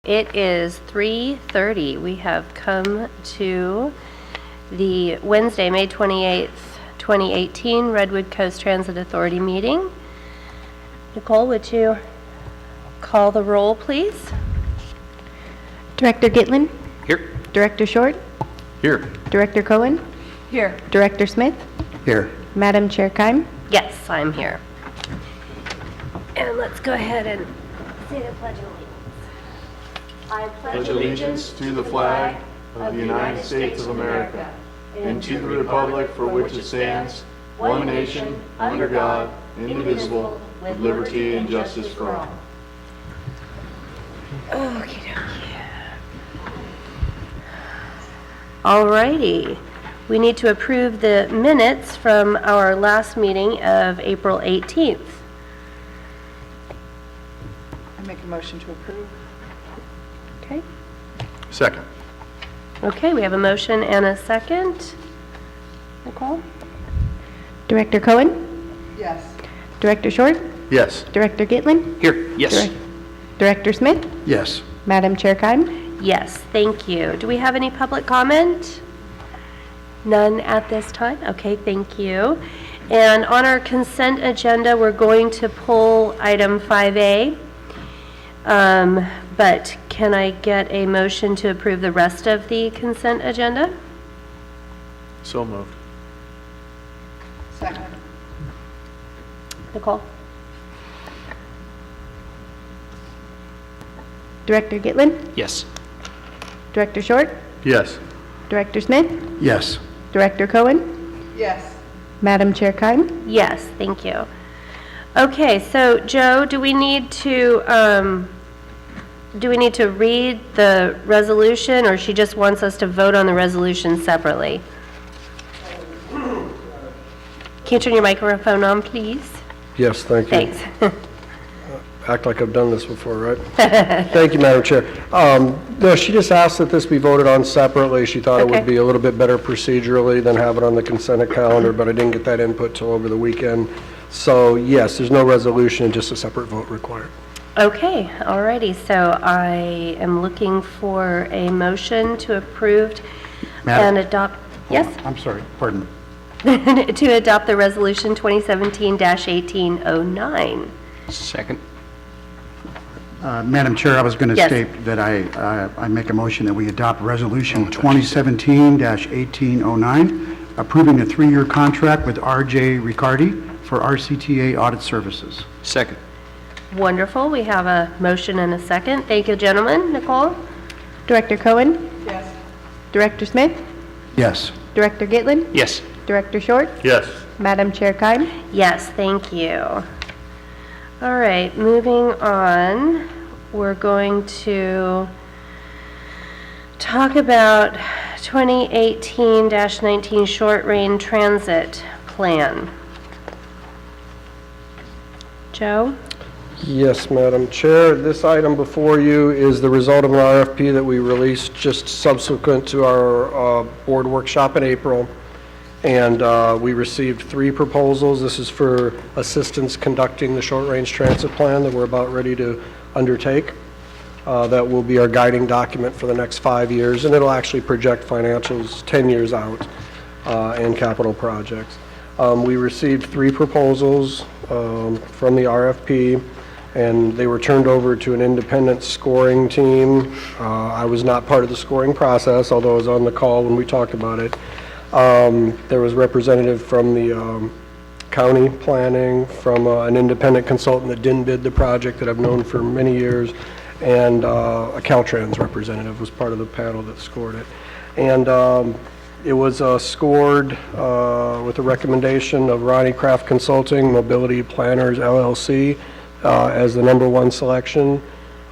It is 3:30. We have come to the Wednesday, May 28th, 2018 Redwood Coast Transit Authority meeting. Nicole, would you call the roll, please? Director Gitlin? Here. Director Short? Here. Director Cohen? Here. Director Smith? Here. Madam Chair Keim? Yes, I'm here. And let's go ahead and say the Pledge of Allegiance. I pledge allegiance to the flag of the United States of America and to the republic for which it stands, one nation, under God, indivisible, with liberty and justice for all. Okie dokie. Alrighty. We need to approve the minutes from our last meeting of April 18th. I make a motion to approve. Okay. Second. Okay, we have a motion and a second. Nicole? Director Cohen? Yes. Director Short? Yes. Director Gitlin? Here. Yes. Director Smith? Yes. Madam Chair Keim? Yes, thank you. Do we have any public comment? None at this time? Okay, thank you. And on our consent agenda, we're going to pull item 5A. But can I get a motion to approve the rest of the consent agenda? So moved. Second. Nicole? Director Gitlin? Yes. Director Short? Yes. Director Smith? Yes. Director Cohen? Yes. Madam Chair Keim? Yes, thank you. Okay, so Joe, do we need to read the resolution, or she just wants us to vote on the resolution separately? Can you turn your microphone on, please? Yes, thank you. Thanks. Act like I've done this before, right? Thank you, Madam Chair. No, she just asked that this be voted on separately. She thought it Okay. would be a little bit better procedurally than have it on the consent calendar, but I didn't get that input till over the weekend. So yes, there's no resolution, just a separate vote required. Okay, alrighty, so I am looking for a motion to approve and adopt, yes? I'm sorry. Pardon. To adopt the resolution 2017-1809. Second. Madam Chair, I was going to Yes. state that I make a motion that we adopt Resolution 2017-1809, approving a 3-year contract with R.J. Riccardi for RCTA audit services. Second. Wonderful, we have a motion and a second. Thank you, gentlemen. Nicole? Director Cohen? Yes. Director Smith? Yes. Director Gitlin? Yes. Director Short? Yes. Madam Chair Keim? Yes, thank you. All right, moving on, we're going to talk about 2018-19 Short Range Transit Plan. Joe? Yes, Madam Chair. This item before you is the result of an RFP that we released just subsequent to our board workshop in April. And we received 3 proposals. This is for assistance conducting the short-range transit plan that we're about ready to undertake. That will be our guiding document for the next 5 years, and it'll actually project financials 10 years out and capital projects. We received 3 proposals from the RFP, and they were turned over to an independent scoring team. I was not part of the scoring process, although I was on the call when we talked about it. There was a representative from the county planning, from an independent consultant that didn't bid the project that I've known for many years, and a Caltrans representative was part of the panel that scored it. And it was scored with a recommendation of Ronnie Craft Consulting, Mobility Planners LLC, as the #1 selection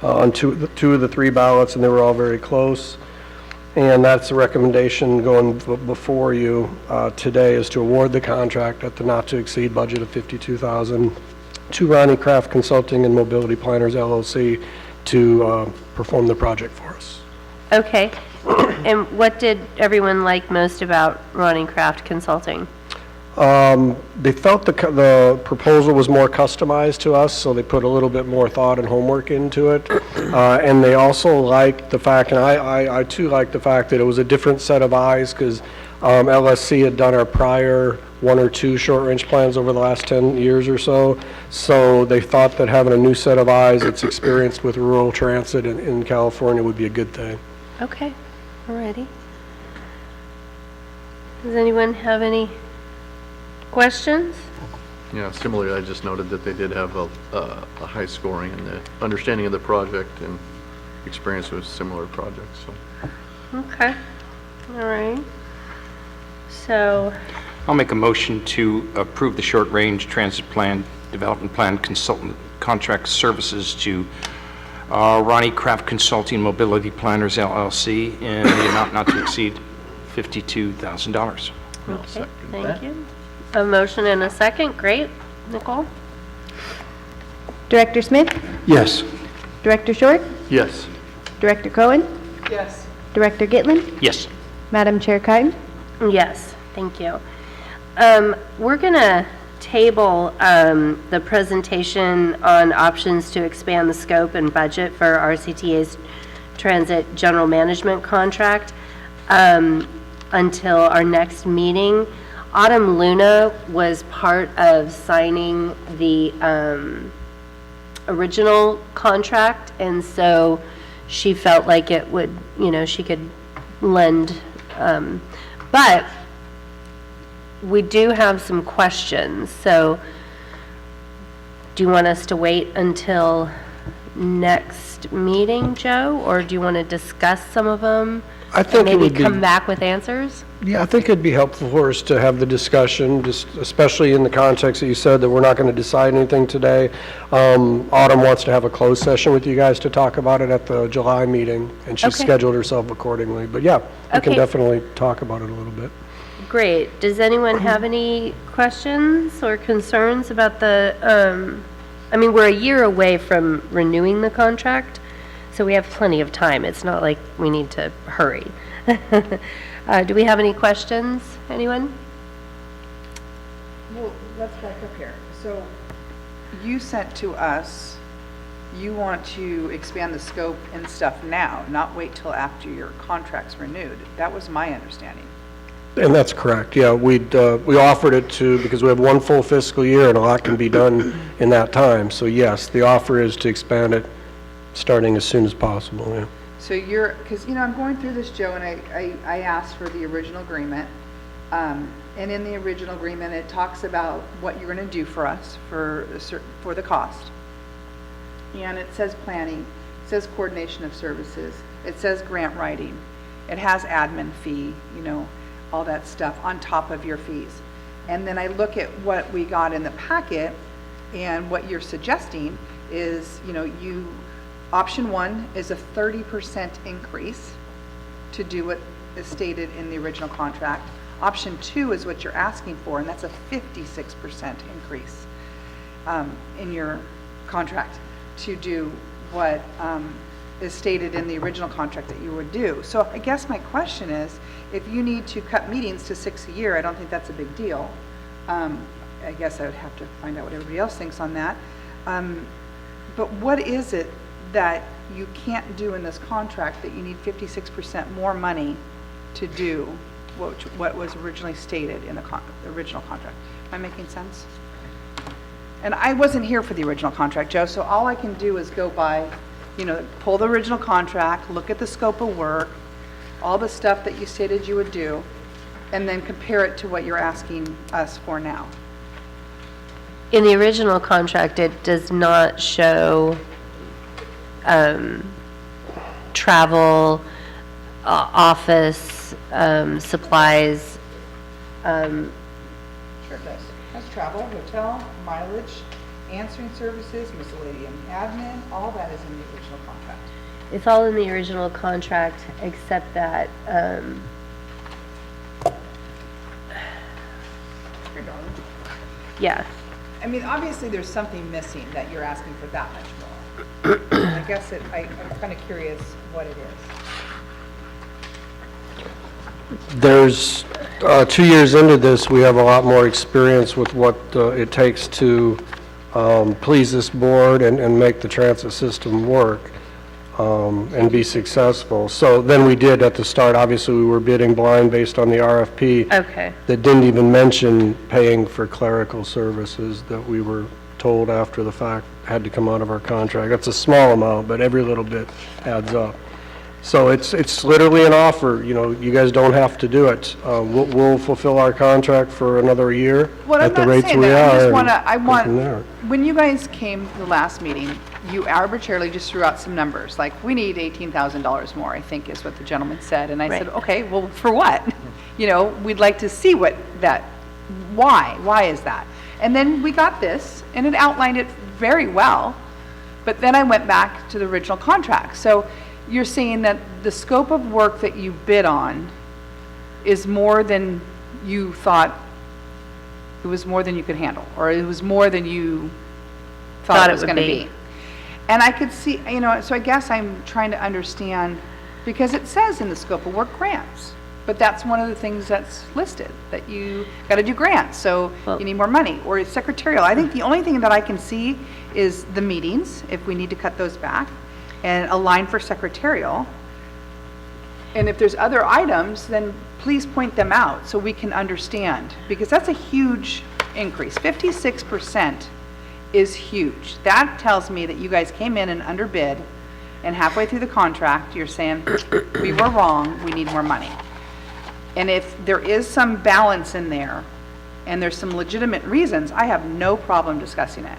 on two of the 3 ballots, and they were all very close. And that's a recommendation going before you today, is to award the contract at the not-to-exceed budget of $52,000 to Ronnie Craft Consulting and Mobility Planners LLC to perform the project for us. Okay. And what did everyone like most about Ronnie Craft Consulting? They felt the proposal was more customized to us, so they put a little bit more thought and homework into it. And they also liked the fact, and I too liked the fact that it was a different set of eyes, because LSC had done our prior 1 or 2 short-range plans over the last 10 years or so. So they thought that having a new set of eyes that's experienced with rural transit in California would be a good thing. Okay, alrighty. Does anyone have any questions? Yeah, similarly, I just noted that they did have a high scoring in the understanding of the project and experience with similar projects, so. Okay, all right. So, I'll make a motion to approve the short-range transit plan, development plan consultant contract services to Ronnie Kraft Consulting Mobility Planners LLC in the amount not to exceed $52,000. okay, thank you. A motion and a second, great. Nicole? Director Smith? Yes. Director Short? Yes. Director Cohen? Yes. Director Gitlin? Yes. Madam Chair Kime? Yes, thank you. We're going to table the presentation on options to expand the scope and budget for RCTA's transit general management contract until our next meeting. Autumn Luna was part of signing the original contract, and so she felt like it would, she could lend, but we do have some questions. So do you want us to wait until next meeting, Joe, or do you want to discuss some of them? I think it and would maybe be. come back with answers? Yeah, I think it'd be helpful for us to have the discussion, just especially in the context that you said that we're not going to decide anything today. Autumn wants to have a closed session with you guys to talk about it at the July meeting, and she's Okay. scheduled herself accordingly. But yeah, we can Okay. definitely talk about it a little bit. Great. Does anyone have any questions or concerns about the, we're a year away from renewing the contract, so we have plenty of time. It's not like we need to hurry. Do we have any questions? Anyone? Well, let's back up here. So you sent to us, you want to expand the scope and stuff now, not wait till after your contract's renewed. That was my understanding. And that's correct, yeah. We offered it because we have 1 full fiscal year and a lot can be done in that time. So yes, the offer is to expand it starting as soon as possible, yeah. So because, I'm going through this, Joe, and I asked for the original agreement. And in the original agreement, it talks about what you're going to do for us for the cost. And it says planning, it says coordination of services, it says grant writing, it has admin fee, all that stuff on top of your fees. And then I look at what we got in the packet, and what you're suggesting is, option 1 is a 30% increase to do what is stated in the original contract. Option 2 is what you're asking for, and that's a 56% increase in your contract to do what is stated in the original contract that you would do. So I guess my question is, if you need to cut meetings to 6 a year, I don't think that's a big deal. I guess I would have to find out what everybody else thinks on that. But what is it that you can't do in this contract that you need 56% more money to do what was originally stated in the original contract? Am I making sense? And I wasn't here for the original contract, Joe, so all I can do is go by, pull the original contract, look at the scope of work, all the stuff that you stated you would do, and then compare it to what you're asking us for now. In the original contract, it does not show travel, office, supplies. Sure it does. That's travel, hotel, mileage, answering services, miscellaneous admin, all that is in the original contract. It's all in the original contract, except that, Here, darling. yeah. I mean, obviously, there's something missing that you're asking for that much more. I guess I'm kind of curious what it is. There's 2 years into this, we have a lot more experience with what it takes to please this board and make the transit system work and be successful. So then we did at the start, obviously, we were bidding blind based on the RFP. Okay. That didn't even mention paying for clerical services that we were told after the fact had to come out of our contract. That's a small amount, but every little bit adds up. So it's literally an offer, you know, you guys don't have to do it. We'll fulfill our contract for another year Well, I'm at the not rates saying we that. are. I and want, go from there. when you guys came to the last meeting, you arbitrarily just threw out some numbers, like, we need $18,000 more, I think is what the gentleman said. And I said, Right. okay, well, for what? You know, we'd like to see what that, why is that? And then we got this, and it outlined it very well, but then I went back to the original contract. So you're saying that the scope of work that you bid on is more than you thought, it was more than you could handle, or it was more than you thought it was going to be. And I could see, you know, so I guess I'm trying to understand, because it says in the scope of work grants, but that's one of the things that's listed, that you got to do grants, so Well- you need more money, or it's secretarial. I think the only thing that I can see is the meetings, if we need to cut those back, and a line for secretarial. And if there's other items, then please point them out so we can understand, because that's a huge increase. 56% is huge. That tells me that you guys came in and underbid, and halfway through the contract, you're saying, we were wrong, we need more money. And if there is some balance in there, and there's some legitimate reasons, I have no problem discussing it.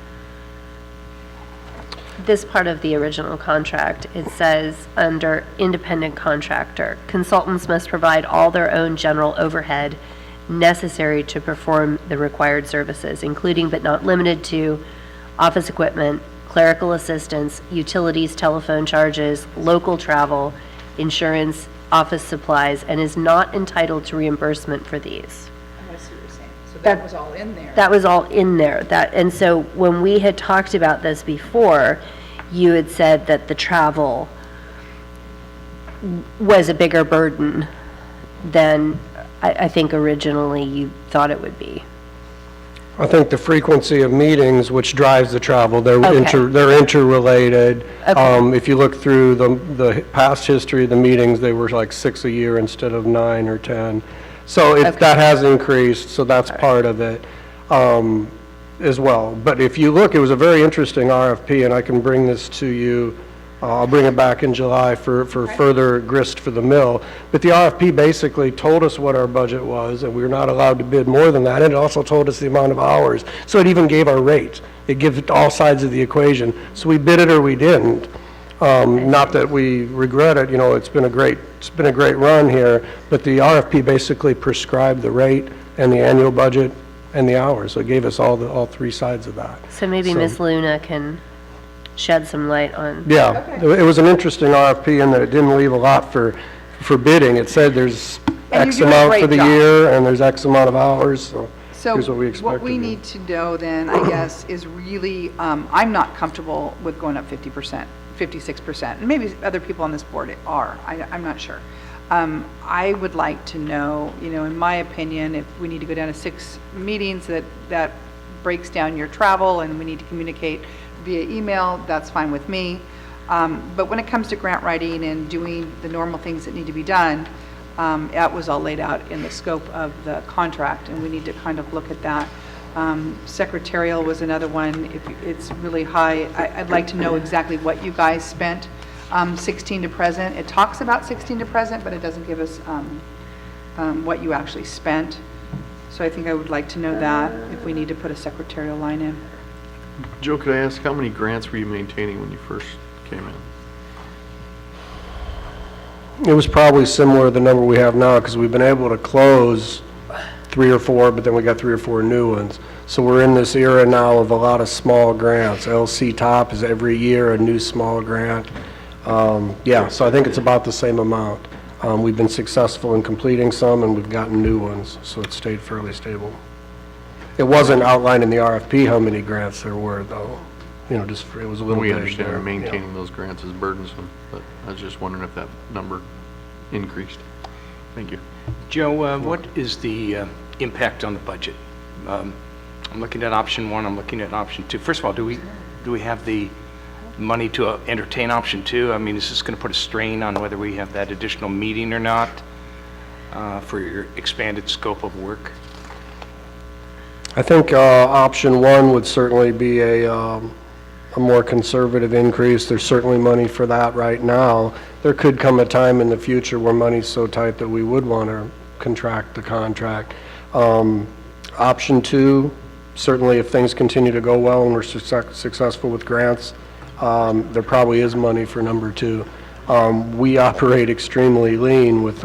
This part of the original contract, it says, under independent contractor, consultants must provide all their own general overhead necessary to perform the required services, including but not limited to office equipment, clerical assistance, utilities, telephone charges, local travel, insurance, office supplies, and is not entitled to reimbursement for these. I see what you're saying. So that was all in there. That was all in there. And so when we had talked about this before, you had said that the travel was a bigger burden than I think originally you thought it would be. I think the frequency of meetings, which drives the travel, they're Okay. they're interrelated. Okay. If you look through the past history of the meetings, they were like 6 a year instead of 9 or 10. So Okay. that has increased, so that's part of it as well. But if you look, it was a very interesting RFP, and I can bring this to you. I'll bring it back in July for further grist for the mill. But the RFP basically told us what our budget was, and we were not allowed to bid more than that, and it also told us the amount of hours. So it even gave our rate. It gives all sides of the equation. So we bid it or we didn't. Not that we regret it, you know, it's been a great run here, but the RFP basically prescribed the rate and the annual budget and the hours. So it gave us all three sides of that. So maybe Ms. Luna can shed some light on. Yeah, it was an interesting RFP in that it didn't leave a lot for bidding. It said there's And X you're doing a amount for great the job. year, and there's X amount of hours, so So here's what we expected. what we need to know then, I guess, is really, I'm not comfortable with going up 50%, 56%, and maybe other people on this board are, I'm not sure. I would like to know, you know, in my opinion, if we need to go down to 6 meetings, that breaks down your travel, and we need to communicate via email, that's fine with me. But when it comes to grant writing and doing the normal things that need to be done, that was all laid out in the scope of the contract, and we need to kind of look at that. Secretarial was another one. If it's really high, I'd like to know exactly what you guys spent, 16 to present. It talks about 16 to present, but it doesn't give us what you actually spent. So I think I would like to know that, if we need to put a secretarial line in. Joe, could I ask, how many grants were you maintaining when you first came in? It was probably similar to the number we have now, because we've been able to close 3 or 4, but then we got 3 or 4 new ones. So we're in this era now of a lot of small grants. LC Top is every year a new small grant. Yeah, so I think it's about the same amount. We've been successful in completing some, and we've gotten new ones, so it stayed fairly stable. It wasn't outlined in the RFP how many grants there were, though. You know, just, it was a little We vague understand there, maintaining those grants is burdensome, but I was just wondering if that number increased. Thank you. Joe, what is the impact on the budget? I'm looking at option one, I'm looking at option two. First of all, do we have the money to entertain option two? I mean, is this going to put a strain on whether we have that additional meeting or not for your expanded scope of work? I think option one would certainly be a more conservative increase. There's certainly money for that right now. There could come a time in the future where money's so tight that we would want to contract the contract. Option two, certainly if things continue to go well and we're successful with grants, there probably is money for number two. We operate extremely lean with,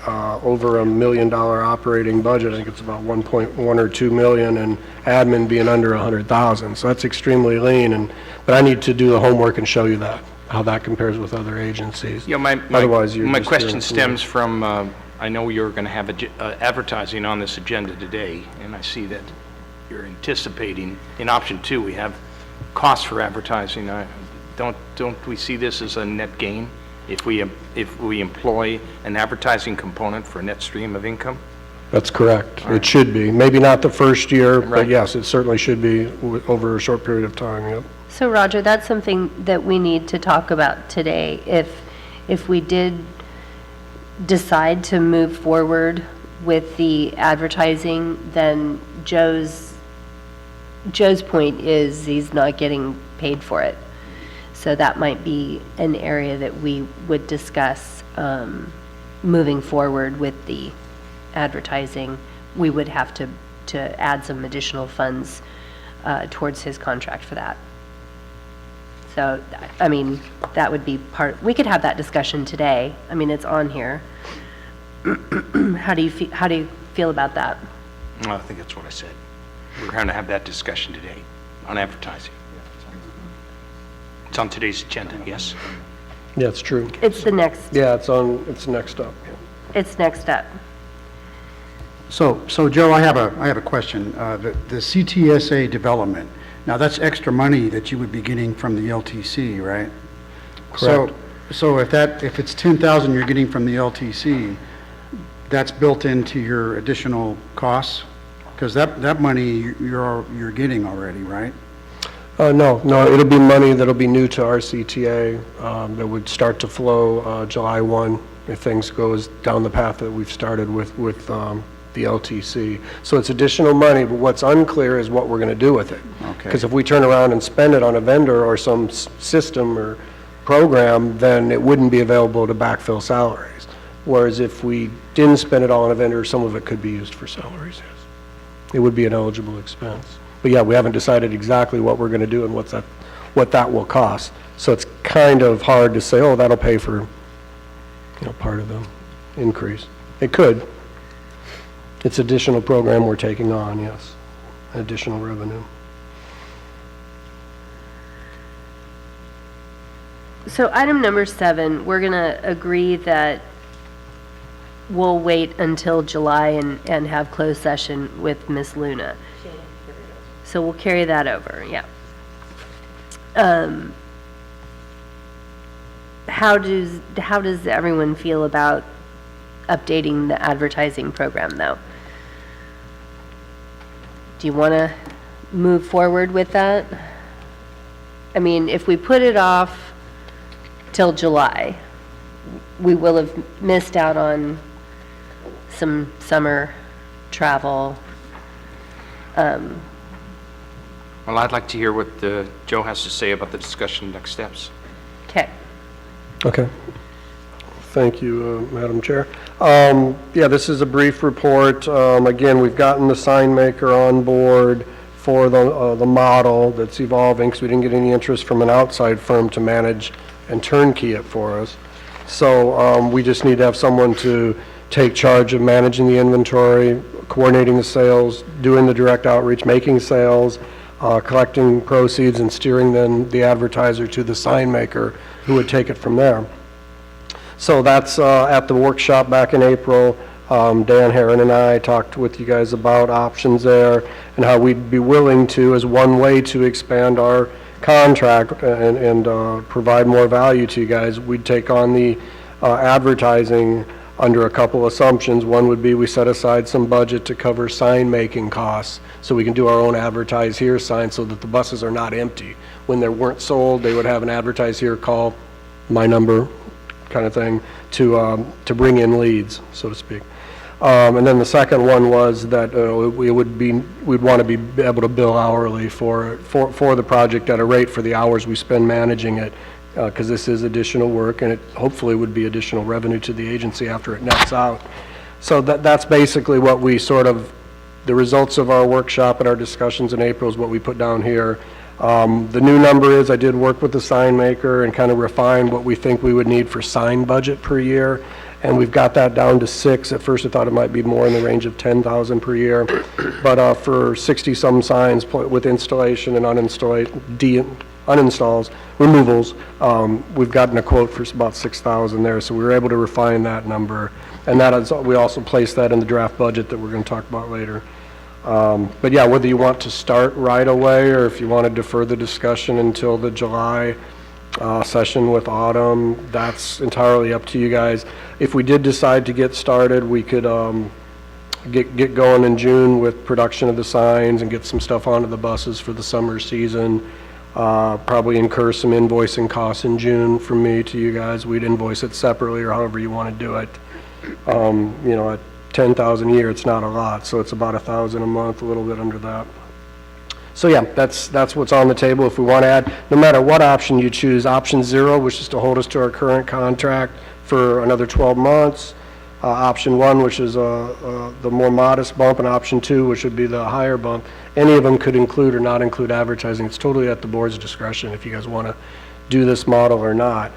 over $1 million operating budget. I think it's about 1.1 or 2 million, and admin being under 100,000. So that's extremely lean. But I need to do the homework and show you that, how that compares with other agencies. Yeah, my just question hearing stems from, I know you're going to have advertising on this agenda today, and I see that you're anticipating, in option two, we have costs for advertising. Don't we see this as a net gain if we employ an advertising component for a net stream of income? That's correct. It should be. Maybe not the first year, Right. but yes, it certainly should be over a short period of time, yep. So Roger, that's something that we need to talk about today. If we did decide to move forward with the advertising, then Joe's point is he's not getting paid for it. So that might be an area that we would discuss moving forward with the advertising. We would have to add some additional funds towards his contract for that. So, I mean, that would be we could have that discussion today. I mean, it's on here. How do you feel about that? Well, I think that's what I said. We're going to have that discussion today on advertising. It's on today's agenda, yes? Yeah, it's true. It's the next, Yeah, it's next up. it's next up. So Joe, I have a question. The CTSA development, now that's extra money that you would be getting from the LTC, right? Correct. So if it's 10,000 you're getting from the LTC, that's built into your additional costs? Because that money you're getting already, right? No, it'll be money that'll be new to our CTA that would start to flow July 1 if things goes down the path that we've started with the LTC. So it's additional money, but what's unclear is what we're going to do with it. Okay. Because if we turn around and spend it on a vendor or some system or program, then it wouldn't be available to backfill salaries. Whereas if we didn't spend it all on a vendor, some of it could be used for salaries, yes. It would be an eligible expense. But yeah, we haven't decided exactly what we're going to do and what that will cost. So it's kind of hard to say, oh, that'll pay for, part of the increase. It could. It's additional program we're taking on, yes. Additional revenue. So item number 7, we're going to agree that we'll wait until July and have closed session with Ms. Luna. So we'll carry that over, yeah. How does everyone feel about updating the advertising program, though? Do you want to move forward with that? I mean, if we put it off till July, we will have missed out on some summer travel. Well, I'd like to hear what Joe has to say about the discussion next steps. Okay. Okay. Thank you, Madam Chair. Yeah, this is a brief report. Again, we've gotten the sign maker on board for the model that's evolving because we didn't get any interest from an outside firm to manage and turnkey it for us. So we just need to have someone to take charge of managing the inventory, coordinating the sales, doing the direct outreach, making sales, collecting proceeds, and steering then the advertiser to the sign maker who would take it from there. So that's at the workshop back in April. Dan Herron and I talked with you guys about options there and how we'd be willing to, as one way to expand our contract and provide more value to you guys, we'd take on the advertising under a couple assumptions. One would be we set aside some budget to cover sign-making costs, so we can do our own advertise here sign so that the buses are not empty. When they weren't sold, they would have an advertise here, call my number kind of thing, to bring in leads, so to speak. And then the second one was that we'd want to be able to bill hourly for the project at a rate for the hours we spend managing it, because this is additional work, and it hopefully would be additional revenue to the agency after it nets out. So that's basically what we the results of our workshop and our discussions in April is what we put down here. The new number is, I did work with the sign maker and kind of refine what we think we would need for sign budget per year, and we've got that down to 6. At first I thought it might be more in the range of 10,000 per year, but for 60-some signs with installation and uninstalls, removals, we've gotten a quote for about 6,000 there, so we were able to refine that number, and that is, we also placed that in the draft budget that we're going to talk about later. But yeah, whether you want to start right away or if you want to defer the discussion until the July session with Autumn, that's entirely up to you guys. If we did decide to get started, we could get going in June with production of the signs and get some stuff onto the buses for the summer season. Probably incur some invoicing costs in June from me to you guys. We'd invoice it separately or however you want to do it. You know, at 10,000 a year, it's not a lot, so it's about 1,000 a month, a little bit under that. So yeah, that's what's on the table. If we want to add, no matter what option you choose, option 0, which is to hold us to our current contract for another 12 months, option 1, which is the more modest bump, and option 2, which would be the higher bump, any of them could include or not include advertising. It's totally at the board's discretion if you guys want to do this model or not.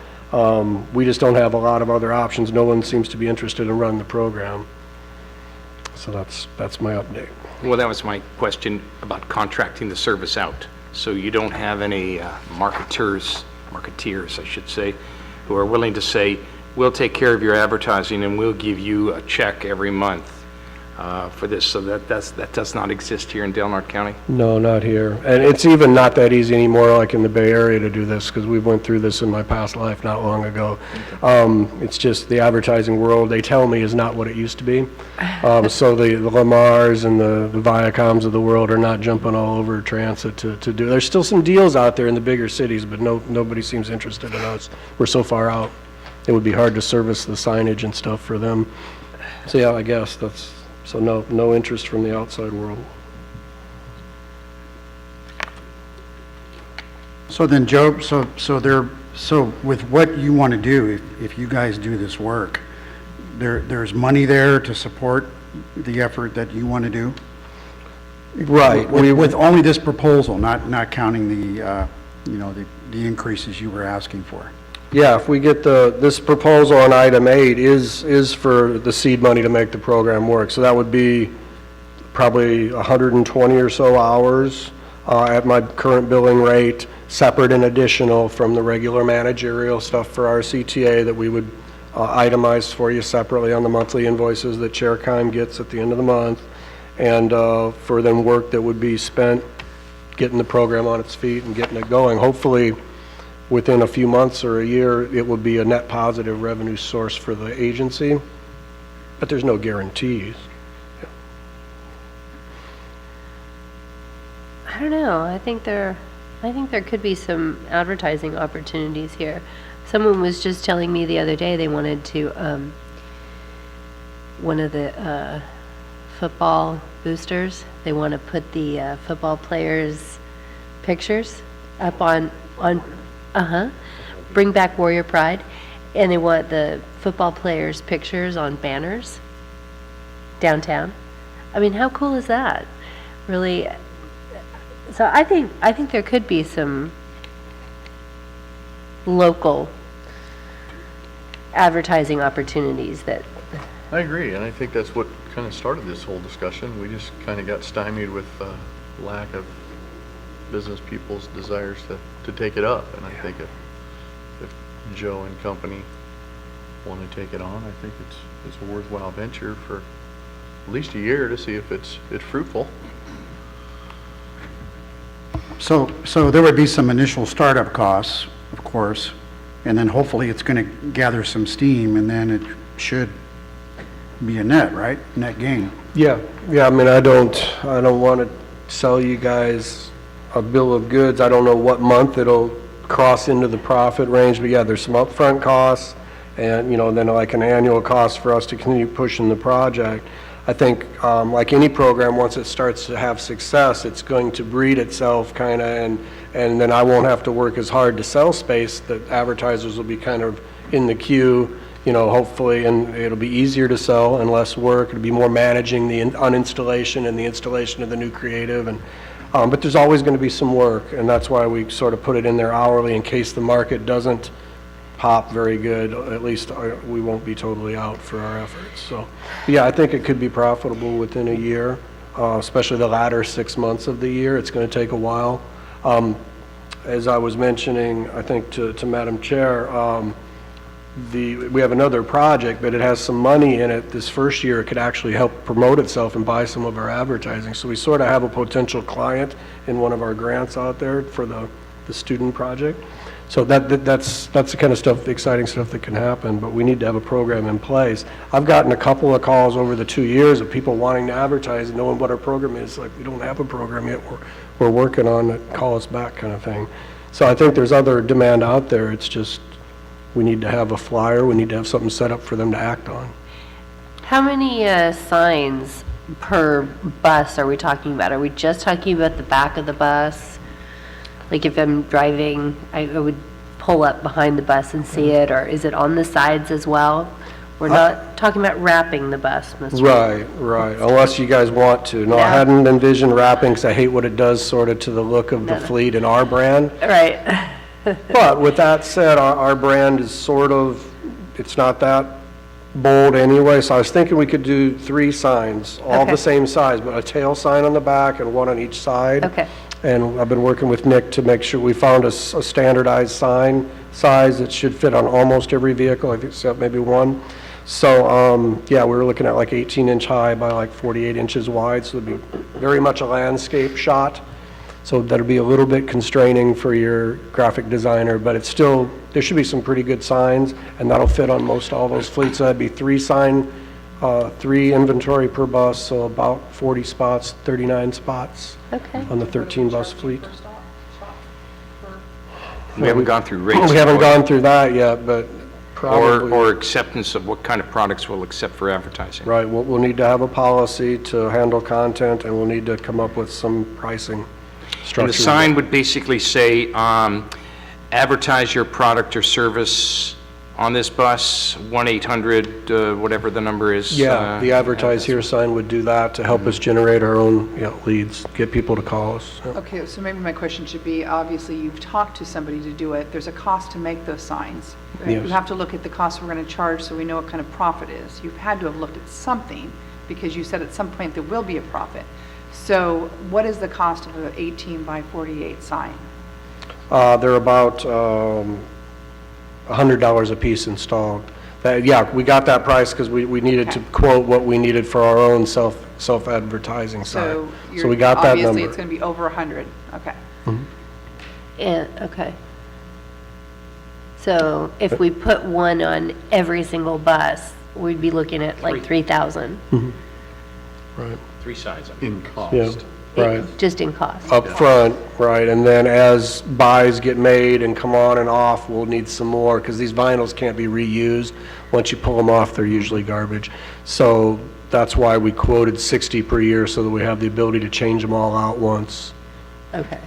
We just don't have a lot of other options. No one seems to be interested in running the program. So that's my update. Well, that was my question about contracting the service out. So you don't have any marketeers, I should say, who are willing to say, we'll take care of your advertising and we'll give you a check every month for this. So that does not exist here in Del Norte County? No, not here. And it's even not that easy anymore like in the Bay Area to do this, because we went through this in my past life not long ago. It's just the advertising world, they tell me, is not what it used to be. So the Lamars and the Viacoms of the world are not jumping all over transit to do. There's still some deals out there in the bigger cities, but nobody seems interested in us. We're so far out. It would be hard to service the signage and stuff for them. So yeah, I guess that's, so no interest from the outside world. So then, Joe, so with what you want to do, if you guys do this work, there's money there to support the effort that you want to do? Right. With only this proposal, not counting the, the increases you were asking for. Yeah, if we get this proposal on item 8 is for the seed money to make the program work. So that would be probably 120 or so hours at my current billing rate, separate and additional from the regular managerial stuff for our CTA that we would itemize for you separately on the monthly invoices that Chair Keim gets at the end of the month, and for then work that would be spent getting the program on its feet and getting it going. Hopefully, within a few months or a year, it will be a net positive revenue source for the agency, but there's no guarantees. I don't know. I think there could be some advertising opportunities here. Someone was just telling me the other day they wanted to, one of the football boosters, they want to put the football players' pictures up on Bring Back Warrior Pride, and they want the football players' pictures on banners downtown. I mean, how cool is that? Really. So I think there could be some local advertising opportunities that. I agree, and I think that's what kind of started this whole discussion. We just kind of got stymied with lack of business people's desires to take it up, and I think if Joe and company want to take it on, I think it's a worthwhile venture for at least a year to see if it's fruitful. So there would be some initial startup costs, of course, and then hopefully it's going to gather some steam, and then it should be a net, right? Net gain. Yeah, I mean, I don't want to sell you guys a bill of goods. I don't know what month it'll cross into the profit range, but yeah, there's some upfront costs and, then like an annual cost for us to continue pushing the project. I think, like any program, once it starts to have success, it's going to breed itself kind of, and then I won't have to work as hard to sell space. The advertisers will be kind of in the queue, hopefully, and it'll be easier to sell and less work. It'll be more managing the uninstallation and the installation of the new creative, and but there's always going to be some work, and that's why we sort of put it in there hourly in case the market doesn't pop very good. At least we won't be totally out for our efforts. So, yeah, I think it could be profitable within a year, especially the latter 6 months of the year. It's going to take a while. As I was mentioning, I think to Madam Chair, we have another project, but it has some money in it. This first year, it could actually help promote itself and buy some of our advertising. So we sort of have a potential client in one of our grants out there for the student project. So that's the kind of stuff, the exciting stuff that can happen, but we need to have a program in place. I've gotten a couple of calls over the 2 years of people wanting to advertise and knowing what our program is. Like, we don't have a program yet, we're working on it, call us back kind of thing. So I think there's other demand out there. It's just, we need to have a flyer, we need to have something set up for them to act on. How many signs per bus are we talking about? Are we just talking about the back of the bus? Like if I'm driving, I would pull up behind the bus and see it, or is it on the sides as well? We're not talking about wrapping the bus, Mr. Right, unless you guys want to. No, I Yeah. hadn't envisioned wrapping, because I hate what it does sort of to the look of the No. fleet and our brand. Right. But with that said, our brand is sort of, it's not that bold anyway, so I was thinking we could do 3 signs, all Okay. the same size, but a tail sign on the back and one on each side. Okay. And I've been working with Nick to make sure we found a standardized sign size that should fit on almost every vehicle, I think, except maybe one. So, yeah, we were looking at like 18-inch high by like 48 inches wide, so it'd be very much a landscape shot. So that'll be a little bit constraining for your graphic designer, but it's still, there should be some pretty good signs, and that'll fit on most all those fleets. So that'd be 3 inventory per bus, so about 40 spots, 39 spots Okay. on the 13 bus fleet. We haven't gone through rates. We haven't gone through that yet, but Or probably. acceptance of what kind of products we'll accept for advertising. Right, we'll need to have a policy to handle content, and we'll need to come up with some pricing structure. And the sign would basically say, advertise your product or service on this bus, 1-800, whatever the number is. Yeah, the advertise here sign would do that to help us generate our own, leads, get people to call us. Yeah. Okay, so maybe my question should be, obviously, you've talked to somebody to do it. There's a cost to make those signs. Right? Yes. You have to look at the cost we're going to charge so we know what kind of profit is. You've had to have looked at something because you said at some point there will be a profit. So what is the cost of an 18 by 48 sign? They're about $100 a piece installed. Yeah, we got that price because we needed to Okay. quote what we needed for our own self-advertising side. So So we got that obviously number. it's going to be over 100. Okay. Okay. So if we put one on every single bus, we'd be looking at like 3,000, Right, 3 signs. In cost. yeah, right. just in cost. Up front, right, and then as buys get made and come on and off, we'll need some more, because these vinyls can't be reused. Once you pull them off, they're usually garbage. So that's why we quoted 60 per year, so that we have the ability to change them all out once. Okay.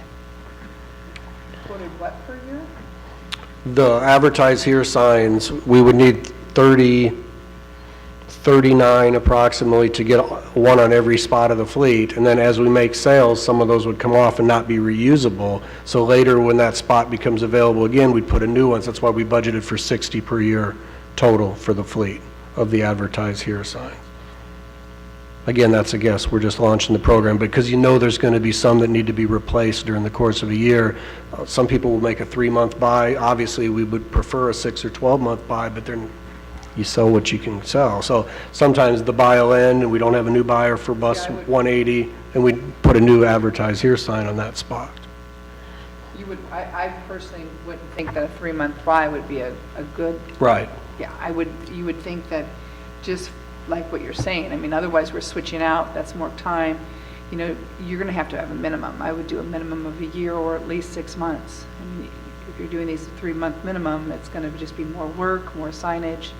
Quoted what per year? The advertise here signs, we would need 39 approximately to get one on every spot of the fleet. And then as we make sales, some of those would come off and not be reusable. So later, when that spot becomes available again, we'd put a new one. So that's why we budgeted for 60 per year total for the fleet of the advertise here signs. Again, that's a guess. We're just launching the program, because there's going to be some that need to be replaced during the course of a year. Some people will make a 3-month buy. Obviously, we would prefer a 6 or 12-month buy, but then you sell what you can sell. So sometimes the buy will end and we don't have a new buyer for bus 180, and we put a new advertise here sign on that spot. I personally wouldn't think that a 3-month buy would be a good, Right. yeah, you would think that just like what you're saying. I mean, otherwise we're switching out, that's more time. You know, you're gonna have to have a minimum. I would do a minimum of a year or at least 6 months. I mean, if you're doing these 3-month minimum, it's gonna just be more work, more signage.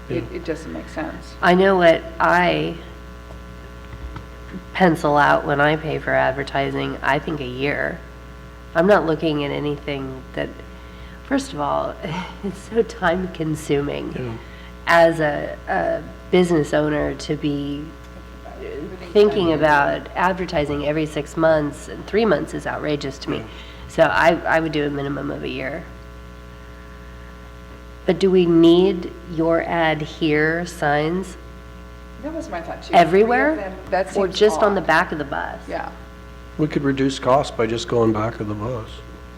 It doesn't make sense. I know what I pencil out when I pay for advertising, I think a year. I'm not looking at anything that, first of all, it's so time consuming as a business owner to be thinking about advertising every 6 months, and 3 months is outrageous to me. So I would do a minimum of a year. But do we need your ad here signs That was my thought too. everywhere? That Or seems just on the odd. back of the bus? Yeah. We could reduce costs by just going back of the bus.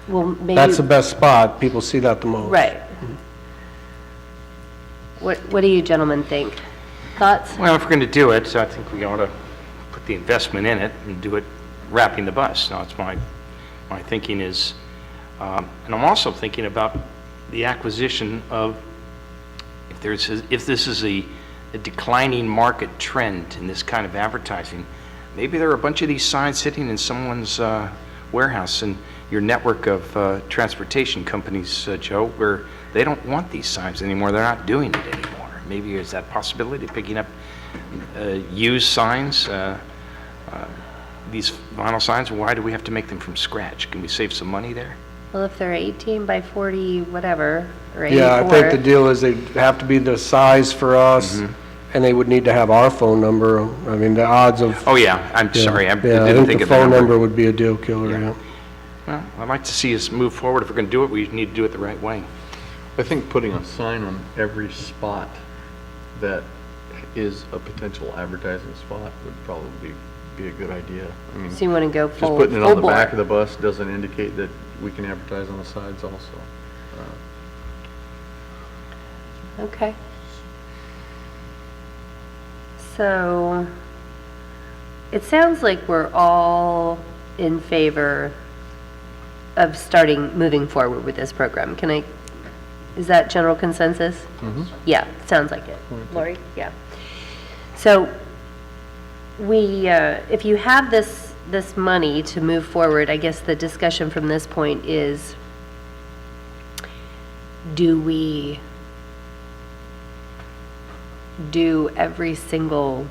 Well, maybe. That's the best spot. People see that the most. Right. What do you gentlemen think? Thoughts? Well, if we're going to do it, I think we ought to put the investment in it and do it wrapping the bus. Now, it's my thinking is, and I'm also thinking about the acquisition of, if this is a declining market trend in this kind of advertising, maybe there are a bunch of these signs sitting in someone's warehouse and your network of transportation companies, Joe, where they don't want these signs anymore. They're not doing it anymore. Maybe is that possibility, picking up used signs, these vinyl signs? Why do we have to make them from scratch? Can we save some money there? Well, if they're 18 by 40, whatever, or 84. Yeah, I think the deal is they have to be the size for us, and they would need to have our phone number. I mean, the odds of... Oh, yeah, I'm sorry, I Yeah, I didn't think think the of the phone number number. would be a deal killer, Yeah. yeah. Well, I'd like to see us move forward. If we're going to do it, we need to do it the right way. I think putting a sign on every spot that is a potential advertising spot would probably be a good idea. I mean, So you want to go just full putting it on the board. back of the bus doesn't indicate that we can advertise on the sides also. Okay. So, it sounds like we're all in favor of moving forward with this program. Is that general consensus? Yeah, sounds like it. Lori? Yeah. So, if you have this money to move forward, I guess the discussion from this point is, do we do every single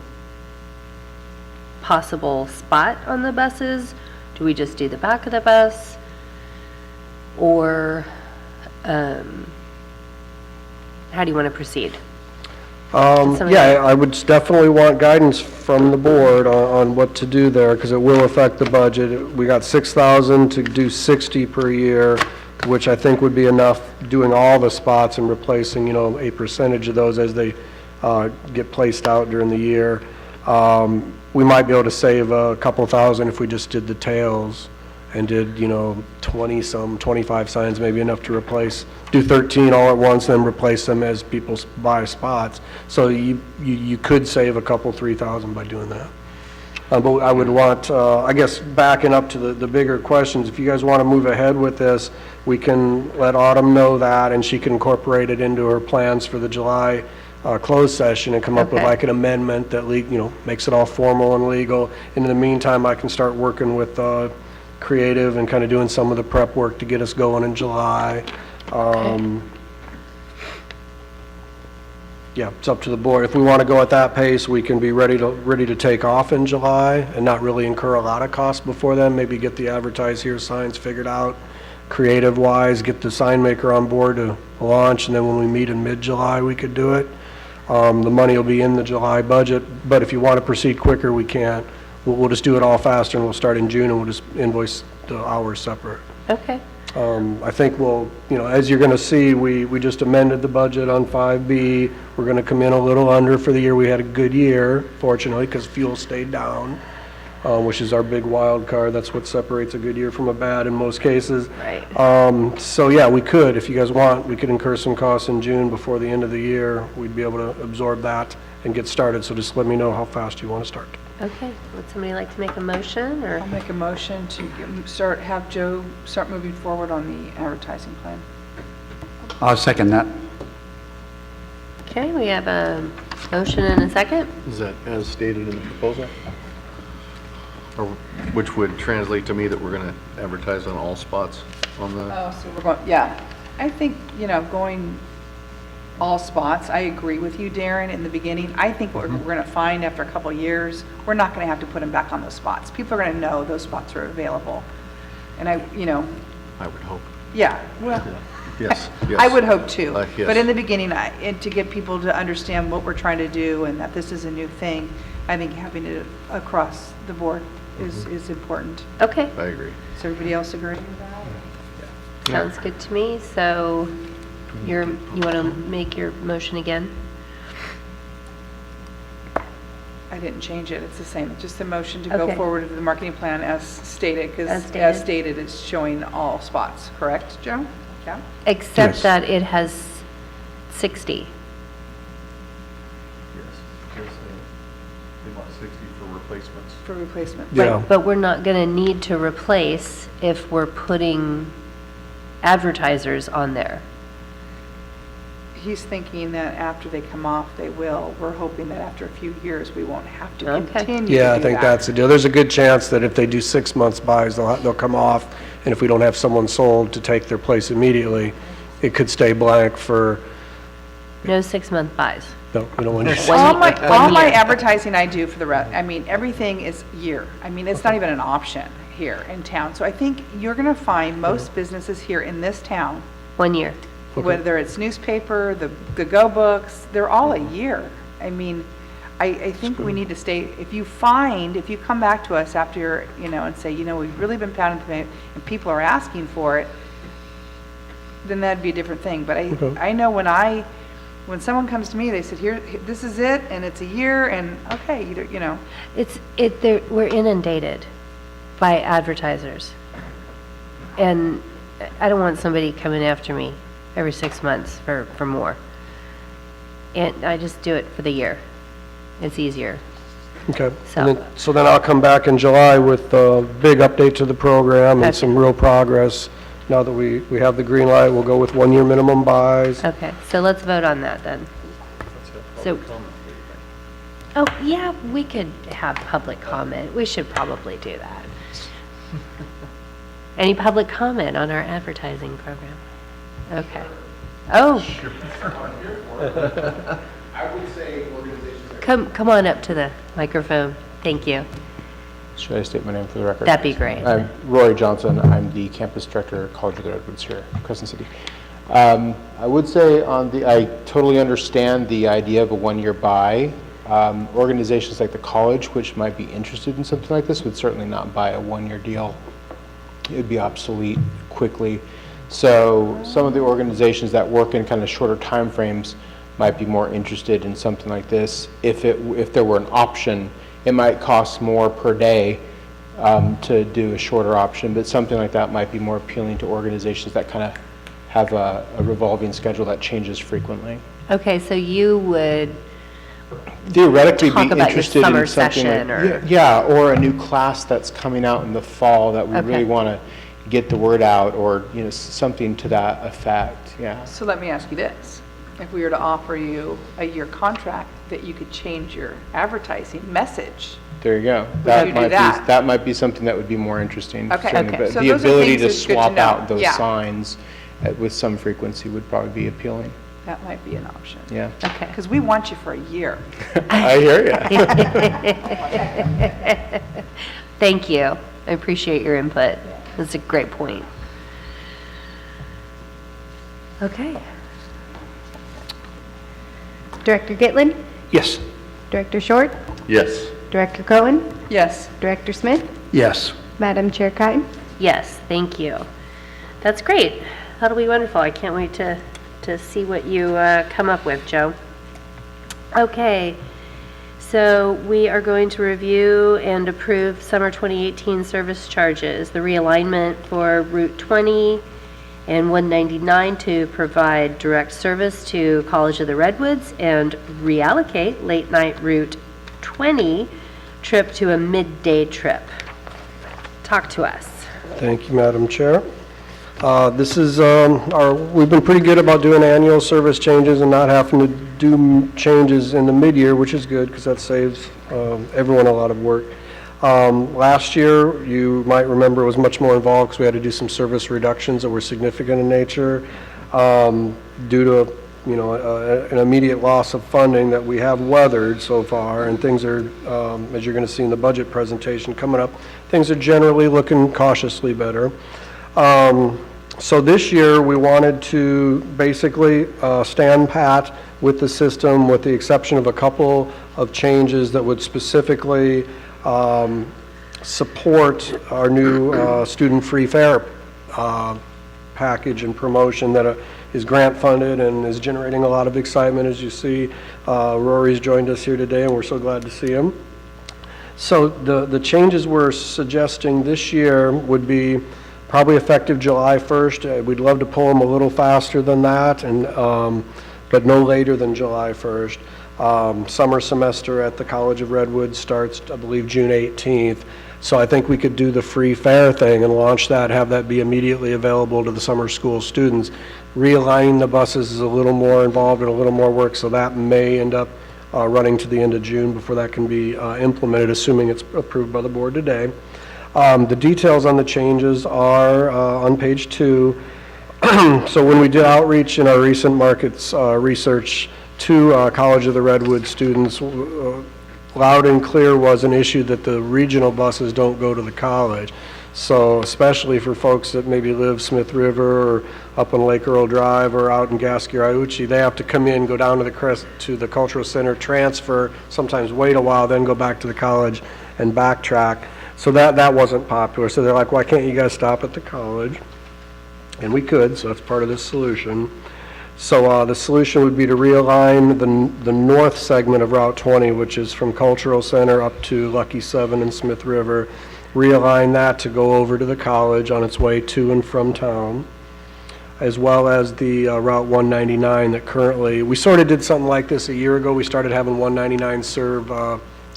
possible spot on the buses? Do we just do the back of the bus? Or how do you want to proceed? Somebody- Yeah, I would definitely want guidance from the board on what to do there, because it will affect the budget. We got 6,000 to do 60 per year, which I think would be enough, doing all the spots and replacing, a percentage of those as they get placed out during the year. We might be able to save a couple thousand if we just did the tails and did, 25 signs, maybe enough to do 13 all at once, then replace them as people buy spots. So you could save a couple, 3,000 by doing that. But I would want, I guess, backing up to the bigger questions, if you guys want to move ahead with this, we can let Autumn know that, and she can incorporate it into her plans for the July closed session and come up with Okay. like an amendment that, makes it all formal and legal. And in the meantime, I can start working with creative and kind of doing some of the prep work to get us going in July. Yeah, it's up to the board. If we want to go at that pace, we can be ready to take off in July and not really incur a lot of costs before then. Maybe get the advertise here signs figured out, creative-wise, get the sign maker on board to launch, and then when we meet in mid-July, we could do it. The money will be in the July budget, but if you want to proceed quicker, we can. We'll just do it all faster, and we'll start in June, and we'll just invoice the hours separate. Okay. I think we'll, as you're going to see, we just amended the budget on 5B. We're going to come in a little under for the year. We had a good year, fortunately, because fuel stayed down, which is our big wild card. That's what separates a good year from a bad in most cases. Right. So yeah, we could, if you guys want, we could incur some costs in June before the end of the year. We'd be able to absorb that and get started. So just let me know how fast you want to start. Okay. Would somebody like to make a motion, or? I'll make a motion to have Joe start moving forward on the advertising plan. I'll second that. Okay, we have a motion and a second. Is that as stated in the proposal? Or, which would translate to me that we're going to advertise on all spots on the, Oh, so we're going, yeah. I think, going all spots, I agree with you, Darren, in the beginning. I think what we're going to find after a couple of years, we're not going to have to put them back on those spots. People are going to know those spots are available. And I would hope. yeah, well, Yes, yes. I would hope too. Yes. But in the beginning, and to get people to understand what we're trying to do and that this is a new thing, I think having it across the board is important. Okay, I agree. Does everybody else agree with that? sounds good to me. So you want to make your motion again? I didn't change it, it's the same, it's just a motion to go Okay. forward with the marketing plan as stated, because As stated. as stated, it's showing all spots, correct, Joe? Yeah, Except Yes. that it has 60. Yes. They want 60 for replacements. for replacement. Yeah. Right, but we're not going to need to replace if we're putting advertisers on there. He's thinking that after they come off, they will. We're hoping that after a few years, we won't have to Okay. continue to do Yeah, I think that's the deal. There's a good chance that if they do 6 months buys, they'll come off, and if we don't have someone sold to take their place immediately, it could stay blank for, No 6-month buys. no, we don't want to. One All my, year. all 1 my year. advertising I do for the rest, I mean, everything is year. I mean, it's not even an option here in town. So I think you're going to find most businesses here in this town, 1 year. whether it's newspaper, the Go Books, they're all a year. I mean, I think we need to stay, if you come back to us after, and say, we've really been pounding the pavement and people are asking for it, then that'd be a different thing. But I know when someone comes to me, they said, here, this is it, and it's a year, and okay, We're inundated by advertisers. And I don't want somebody coming after me every 6 months for more. And I just do it for the year. It's easier. Okay. So- So then I'll come back in July with a big update to the program and Okay. some real progress. Now that we have the green light, we'll go with 1-year minimum buys. Okay, so let's vote on that then. So, oh, yeah, we could have public comment. We should probably do that. Any public comment on our advertising program? Okay. Oh. Come on up to the microphone. Thank you. Should I state my name for the record? That'd be great. I'm Roy Johnson. I'm the campus director at College of the Redwoods here in Crescent City. I would say I totally understand the idea of a 1-year buy. Organizations like the college, which might be interested in something like this, would certainly not buy a 1-year deal. It would be obsolete quickly. So some of the organizations that work in kind of shorter time frames might be more interested in something like this. If there were an option, it might cost more per day to do a shorter option, but something like that might be more appealing to organizations that kind of have a revolving schedule that changes frequently. Okay, so you would Theoretically talk be about your interested summer in something session like, or- yeah, or a new class that's coming out in the fall that we Okay. really want to get the word out, or something to that effect. Yeah. So let me ask you this. If we were to offer you a year contract, that you could change your advertising message. There you go. you do that? That might be something that would be more interesting. Okay. certainly, Okay. But So the those are ability things to that's good to swap know. out those Yeah. signs with some frequency would probably be appealing. That might be an option. Yeah. Okay. Because we want you for a year. I hear you. Thank you. I appreciate your input. That's a great point. Okay. Director Gitlin? Yes. Director Short? Yes. Director Cohen? Yes. Director Smith? Yes. Madam Chair Kine? Yes, thank you. That's great. That'll be wonderful. I can't wait to see what you come up with, Joe. Okay, so we are going to review and approve summer 2018 service charges, the realignment for Route 20 and 199 to provide direct service to College of the Redwoods and reallocate late night Route 20 trip to a midday trip. Talk to us. Thank you, Madam Chair. This is we've been pretty good about doing annual service changes and not having to do changes in the mid-year, which is good because that saves everyone a lot of work. Last year, you might remember, was much more involved because we had to do some service reductions that were significant in nature due to an immediate loss of funding that we have weathered so far, and things are, as you're going to see in the budget presentation coming up, things are generally looking cautiously better. So this year, we wanted to basically stand pat with the system, with the exception of a couple of changes that would specifically support our new student-free fare package and promotion that is grant-funded and is generating a lot of excitement. As you see, Rory's joined us here today, and we're so glad to see him. So the changes we're suggesting this year would be probably effective July 1st. We'd love to pull them a little faster than that, and but no later than July 1st. Summer semester at the College of Redwood starts, I believe, June 18th. So I think we could do the free fare thing and launch that, have that be immediately available to the summer school students. Realigning the buses is a little more involved and a little more work, so that may end up running to the end of June before that can be implemented, assuming it's approved by the board today. The details on the changes are on page 2. So when we did outreach in our recent markets research to College of the Redwood students, loud and clear was an issue that the regional buses don't go to the college. So especially for folks that maybe live Smith River or up on Lake Earl Drive or out in Gasky or Iuchi, they have to come in, go down to the Cultural Center, transfer, sometimes wait a while, then go back to the college and backtrack. So that wasn't popular. So they're like, why can't you guys stop at the college? And we could, so that's part of this solution. So the solution would be to realign the north segment of Route 20, which is from Cultural Center up to Lucky 7 and Smith River, realign that to go over to the college on its way to and from town, as well as the Route 199 that currently, we sort of did something like this a year ago. We started having 199 serve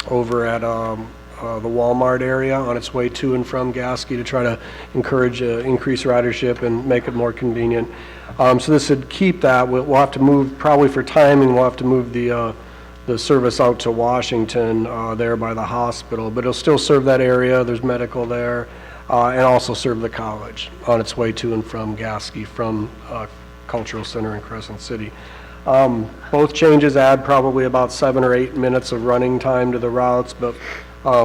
over at the Walmart area on its way to and from Gasky to try to encourage increase ridership and make it more convenient. So this would keep that. We'll have to move, probably for timing, we'll have to move the service out to Washington there by the hospital, but it'll still serve that area. There's medical there, and also serve the college on its way to and from Gasky from Cultural Center in Crescent City. Both changes add probably about 7 or 8 minutes of running time to the routes, but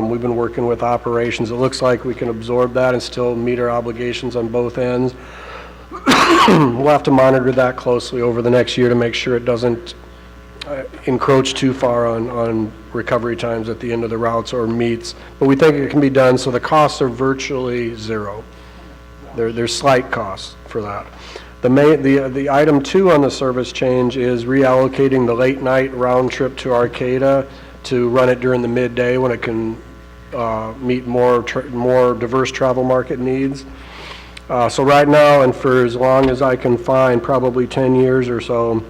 we've been working with operations. It looks like we can absorb that and still meet our obligations on both ends. We'll have to monitor that closely over the next year to make sure it doesn't encroach too far on recovery times at the end of the routes or meets. But we think it can be done, so the costs are virtually zero. There's slight costs for that. The item 2 on the service change is reallocating the late night round trip to Arcata to run it during the midday when it can meet more diverse travel market needs. So right now, and for as long as I can find, probably 10 years or so,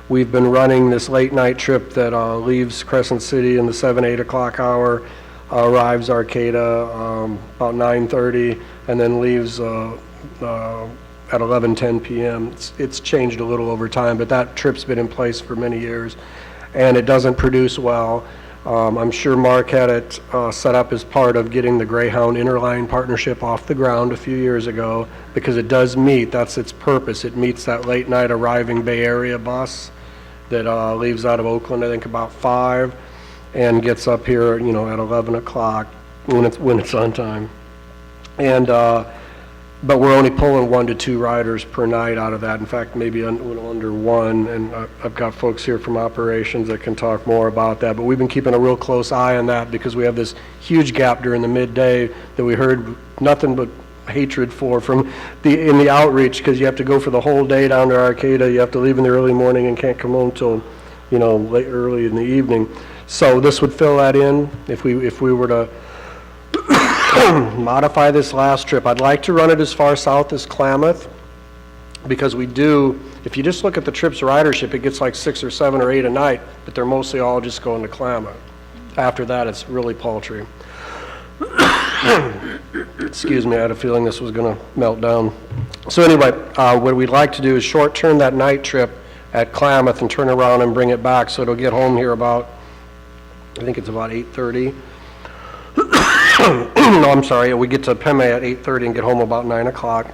we've been running this late night trip that leaves Crescent City in the 7, 8 o'clock hour, arrives Arcata about 9:30, and then leaves at 11:10 p.m. It's changed a little over time, but that trip's been in place for many years, and it doesn't produce well. I'm sure Mark had it set up as part of getting the Greyhound Interline partnership off the ground a few years ago, because it does meet, that's its purpose. It meets that late night arriving Bay Area bus that leaves out of Oakland, I think about 5, and gets up here, at 11 o'clock when it's on time. And but we're only pulling 1 to 2 riders per night out of that. In fact, maybe under 1, and I've got folks here from operations that can talk more about that. But we've been keeping a real close eye on that because we have this huge gap during the midday that we heard nothing but hatred from in the outreach, because you have to go for the whole day down to Arcata. You have to leave in the early morning and can't come home till early in the evening. So this would fill that in if we were to modify this last trip. I'd like to run it as far south as Klamath, because we do, if you just look at the trips ridership, it gets like 6 or 7 or 8 a night, but they're mostly all just going to Klamath. After that, it's really paltry. Excuse me, I had a feeling this was going to melt down. So anyway, what we'd like to do is short-term that night trip at Klamath and turn around and bring it back, so it'll get home here about, I think it's about 8:30. No, I'm sorry, we get to Peme at 8:30 and get home about 9 o'clock.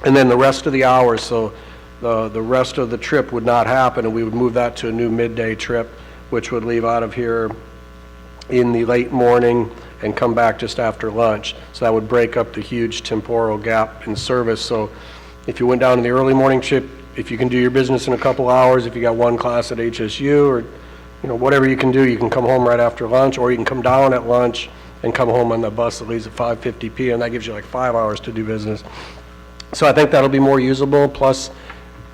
And then the rest of the hours, so the rest of the trip would not happen, and we would move that to a new midday trip, which would leave out of here in the late morning and come back just after lunch. So that would break up the huge temporal gap in service. So if you went down in the early morning trip, if you can do your business in a couple hours, if you got one class at HSU, or whatever you can do, you can come home right after lunch, or you can come down at lunch and come home on the bus that leaves at 5:50 p.m. That gives you like 5 hours to do business. So I think that'll be more usable, plus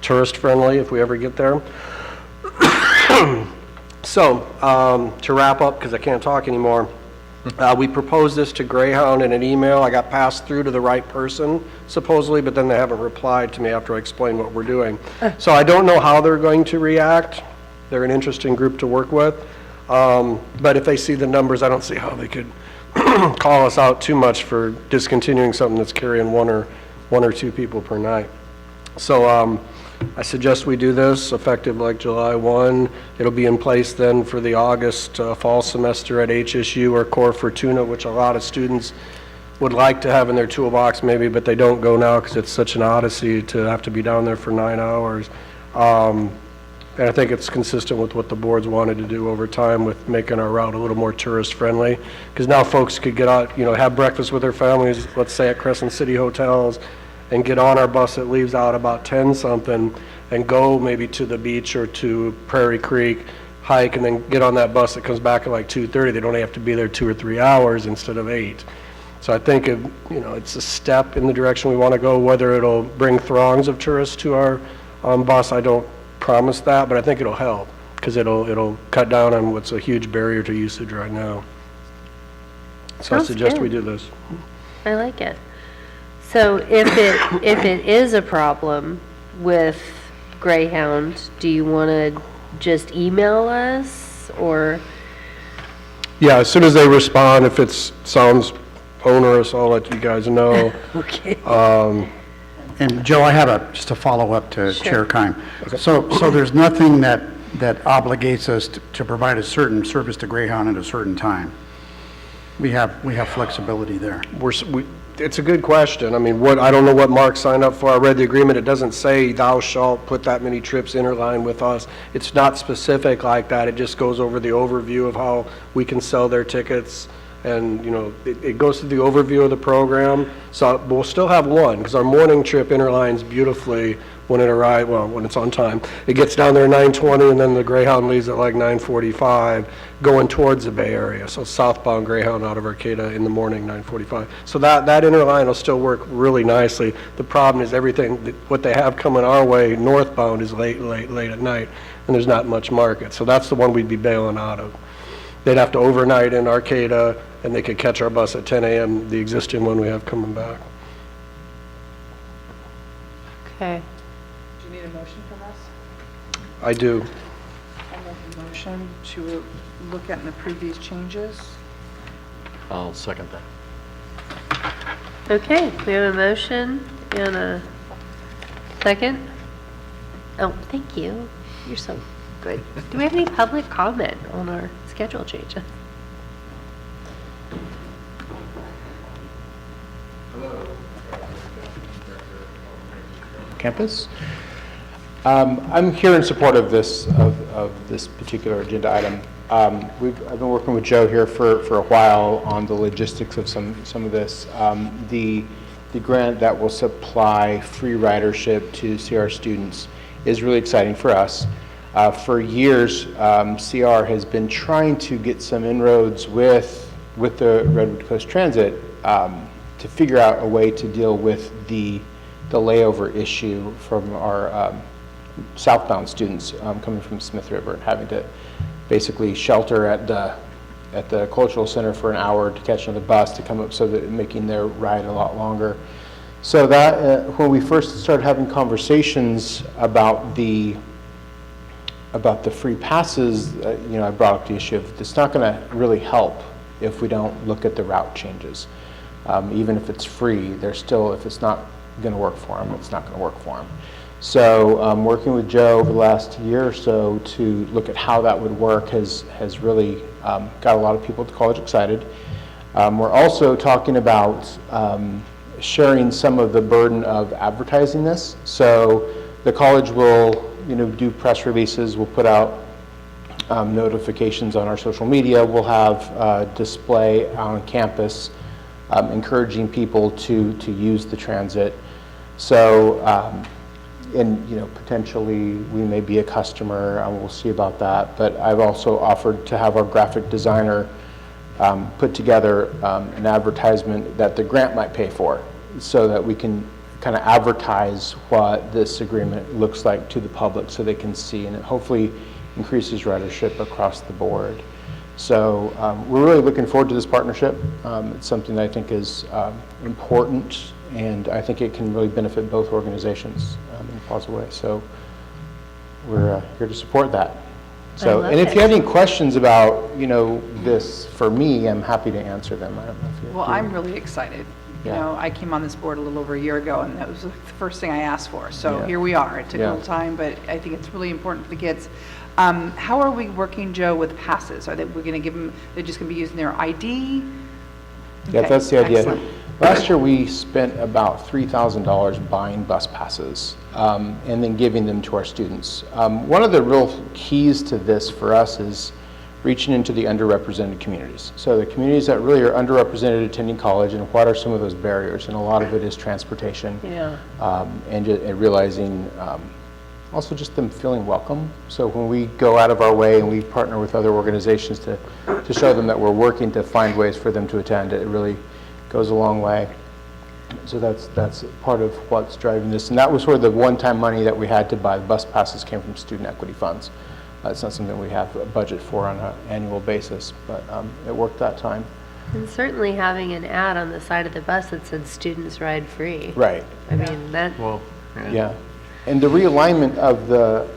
tourist friendly if we ever get there. So to wrap up, because I can't talk anymore, we proposed this to Greyhound in an email. I got passed through to the right person, supposedly, but then they haven't replied to me after I explained what we're doing. So I don't know how they're going to react. They're an interesting group to work with. But if they see the numbers, I don't see how they could call us out too much for discontinuing something that's carrying one or two people per night. So I suggest we do this effective like July 1. It'll be in place then for the August fall semester at HSU or Core Fortuna, which a lot of students would like to have in their toolbox maybe, but they don't go now because it's such an odyssey to have to be down there for 9 hours. And I think it's consistent with what the boards wanted to do over time with making our route a little more tourist friendly. Because now folks could get out, have breakfast with their families, let's say at Crescent City Hotels, and get on our bus that leaves out about 10-something and go maybe to the beach or to Prairie Creek, hike, and then get on that bus that comes back at like 2:30. They don't have to be there 2 or 3 hours instead of 8. So I think it's a step in the direction we want to go. Whether it'll bring throngs of tourists to our bus, I don't promise that, but I think it'll help because it'll cut down on what's a huge barrier to usage right now. So I Sounds suggest good. we do this. I like it. So if it is a problem with Greyhound, do you want to just email us or? Yeah, as soon as they respond, if it sounds onerous, I'll let you guys know. Okay. And Joe, I have just a follow-up to Chair Keim. So there's nothing that obligates us to provide a certain service to Greyhound at a certain time. We have flexibility there. It's a good question. I mean, I don't know what Mark signed up for. I read the agreement. It doesn't say thou shalt put that many trips interline with us. It's not specific like that. It just goes over the overview of how we can sell their tickets. And, it goes through the overview of the program. So we'll still have one because our morning trip interlines beautifully when it arrives, when it's on time. It gets down there at 9:20 and then the Greyhound leaves at like 9:45 going towards the Bay Area. So southbound Greyhound out of Arcata in the morning, 9:45. So that interline will still work really nicely. The problem is what they have coming our way northbound is late at night and there's not much market. So that's the one we'd be bailing out of. They'd have to overnight in Arcata, and they could catch our bus at 10 a.m., the existing one we have coming back. Okay. Do you need a motion from us? I do. I make a motion to look at and approve these changes. I'll second that. Okay, we have a motion and a second. Oh, thank you. You're so good. Do we have any public comment on our schedule changes? Campus. I'm here in support of this particular agenda item. I've been working with Joe here for a while on the logistics of some of this. The grant that will supply free ridership to CR students is really exciting for us. For years, CR has been trying to get some inroads with the Redwood Coast Transit to figure out a way to deal with the layover issue from our southbound students coming from Smith River and having to basically shelter at the cultural center for an hour to catch another bus to come up, so that making their ride a lot longer. So that when we first started having conversations about the free passes, I brought up the issue of it's not going to really help if we don't look at the route changes. Even if it's free, there's still, if it's not going to work for them, it's not going to work for them. So working with Joe over the last year or so to look at how that would work has really got a lot of people at the college excited. We're also talking about sharing some of the burden of advertising this. So the college will, do press releases, we'll put out notifications on our social media, we'll have display on campus encouraging people to use the transit. So, and potentially we may be a customer, and we'll see about that. But I've also offered to have our graphic designer put together an advertisement that the grant might pay for, so that we can kind of advertise what this agreement looks like to the public, so they can see, and it hopefully increases ridership across the board. So we're really looking forward to this partnership. It's something that I think is important, and I think it can really benefit both organizations in a positive way. So we're here to support that. So, love and if it. you have any questions about, this for me, I'm happy to answer them. I don't know if you. Well, I'm really excited. Yeah. I came on this board a little over a year ago, and that was the first thing I asked for. So Yeah. here we are. It took a Yeah. little time, but I think it's really important for the kids. How are we working, Joe, with passes? We're going to give them, they're just going to be using their ID? Yeah, Okay, that's the idea. excellent. Last year, we spent about $3,000 buying bus passes and then giving them to our students. One of the real keys to this for us is reaching into the underrepresented communities. So the communities that really are underrepresented attending college, and what are some of those barriers? And a lot of it is transportation. Yeah. And realizing also just them feeling welcome. So when we go out of our way and we partner with other organizations to show them that we're working to find ways for them to attend, it really goes a long way. So that's part of what's driving this. And that was where the one-time money that we had to buy the bus passes came from student equity funds. It's not something we have a budget for on an annual basis, but it worked that time. And certainly having an ad on the side of the bus that said students ride free. Right. I mean, that, Well, Yeah, and the realignment of the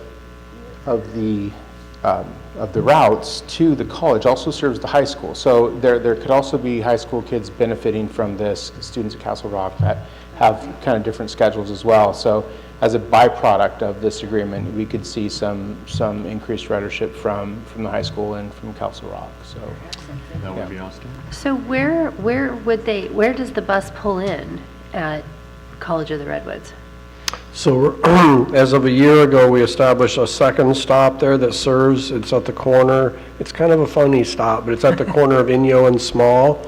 routes to the college also serves the high school. So there could also be high school kids benefiting from this, students at Castle Rock that have kind of different schedules as well. So as a byproduct of this agreement, we could see some increased ridership from the high school and from Castle Rock. So that would be awesome. so where does the bus pull in at College of the Redwoods? So as of a year ago, we established a second stop there that serves, it's at the corner, it's kind of a funny stop, but it's at the corner of Inyo and Small.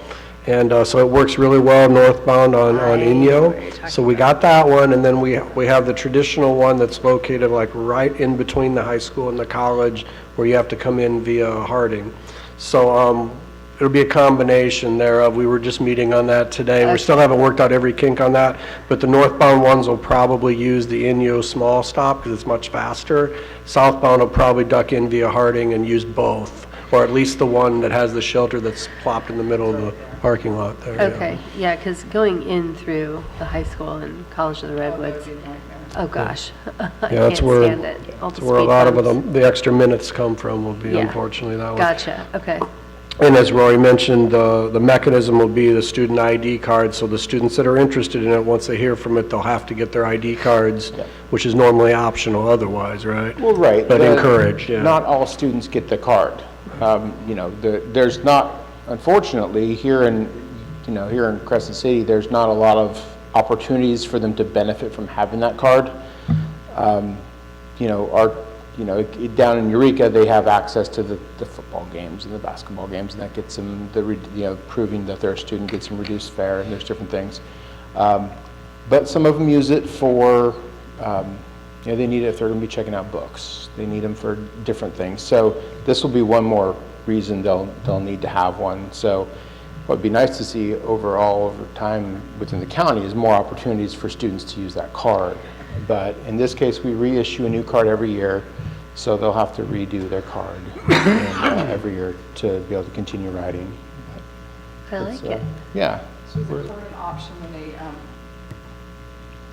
And so it works really well northbound on Inyo. So we got that one, and then we have the traditional one that's located like right in between the high school and the college, where you have to come in via Harding. So it'll be a combination thereof. We were just meeting on that today. We still haven't worked out every kink on that, but the northbound ones will probably use the Inyo Small stop because it's much faster. Southbound will probably duck in via Harding and use both, or at least the one that has the shelter that's plopped in the middle of the parking lot there. Okay, yeah, because going in through the high school and College of the Redwoods, oh gosh, I Yeah, can't that's where, stand it. All that's the where a speed lot of bumps. the extra minutes come from, will be Yeah. unfortunately that way. Gotcha, okay. And as Rory mentioned, the mechanism will be the student ID card, so the students that are interested in it, once they hear from it, they'll have to get their ID cards, which is normally optional otherwise, right? Well, right. But encouraged, yeah. Not all students get the card. There's not, unfortunately, here in Crescent City, there's not a lot of opportunities for them to benefit from having that card. Down in Eureka, they have access to the football games and the basketball games, and that gets them proving that they're a student gets them reduced fare, and there's different things. But some of them use it for, they need it if they're going to be checking out books. They need them for different things. So this will be one more reason they'll need to have one. So what would be nice to see overall over time within the county is more opportunities for students to use that card. But in this case, we reissue a new card every year, so they'll have to redo their card every year to be able to continue riding. I like it. Yeah. So is the card an option when they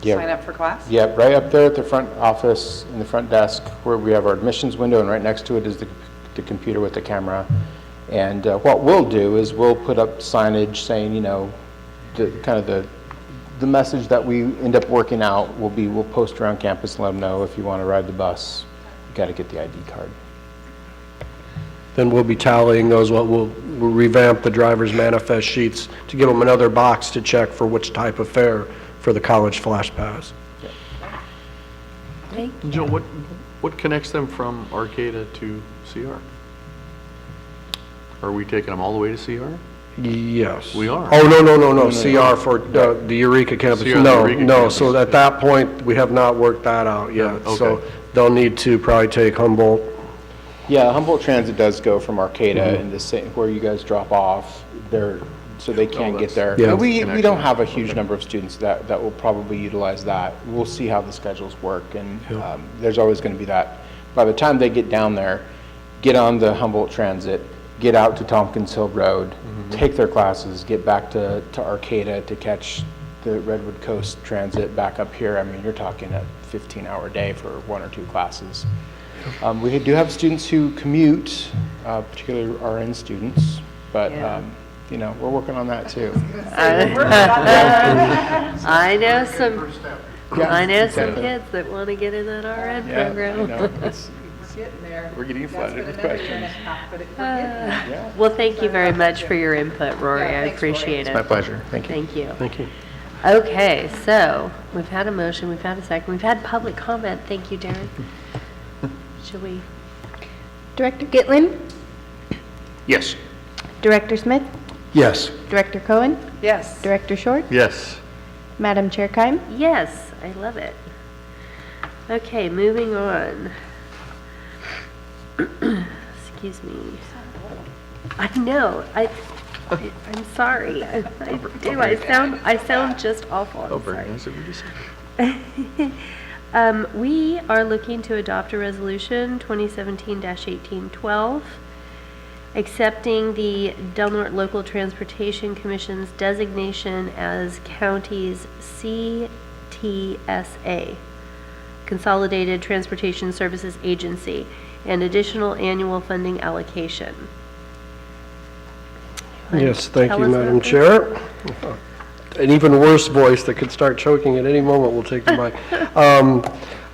Yeah. sign up for class? Yeah, right up there at the front office, in the front desk, where we have our admissions window, and right next to it is the computer with the camera. And what we'll do is we'll put up signage saying, the message that we end up working out will be, we'll post around campus and let them know if you want to ride the bus, you got to get the ID card. Then we'll be tallying those, we'll revamp the driver's manifest sheets to give them another box to check for which type of fare for the college flash pass. Joe, what connects them from Arcata to CR? Are we taking them all the way to CR? Yes. We are. Oh, no, CR for the Eureka campus. CR, the No, Eureka no, campus, so at that point, we have not worked that out yet. Okay. So they'll need to probably take Humboldt. Yeah, Humboldt Transit does go from Arcata in the same, where you guys drop off there, so they can get there. Yeah. And we don't have a huge number of students that will probably utilize that. We'll see how the schedules work, and there's always going to be that. By the time they get down there, get on the Humboldt Transit, get out to Tompkins Hill Road, take their classes, get back to Arcata to catch the Redwood Coast Transit back up here. I mean, you're talking a 15-hour day for 1 or 2 classes. We do have students who commute, particularly RN students, but, you know, we're working on that too. I know some Exactly. kids that want to get in that RN Yeah, I program. know. It's- Getting there. We're getting That's flooded been with another year and a questions. half, but we're getting there. Well, thank you very much for your input, Rory. Yeah, I thanks, Rory. appreciate My it. pleasure. Thank you. Thank you. Thank you. Okay, so we've had a motion, we've had a second, we've had public comment. Thank you, Darren. Should we? Director Gitlin? Yes. Director Smith? Yes. Director Cohen? Yes. Director Short? Yes. Madam Chair Kime? Yes, I love it. Okay, moving on. Excuse me. I know, I'm sorry. I do, I sound just awful. I'm Oh, very sorry. nice of you to say. We are looking to adopt a resolution 2017-1812, accepting the Del Norte Local Transportation Commission's designation as county's CTSA, Consolidated Transportation Services Agency, and additional annual funding allocation. Yes, thank Tell you, us Madam about this. Chair. An even worse voice that could start choking at any moment will take the mic.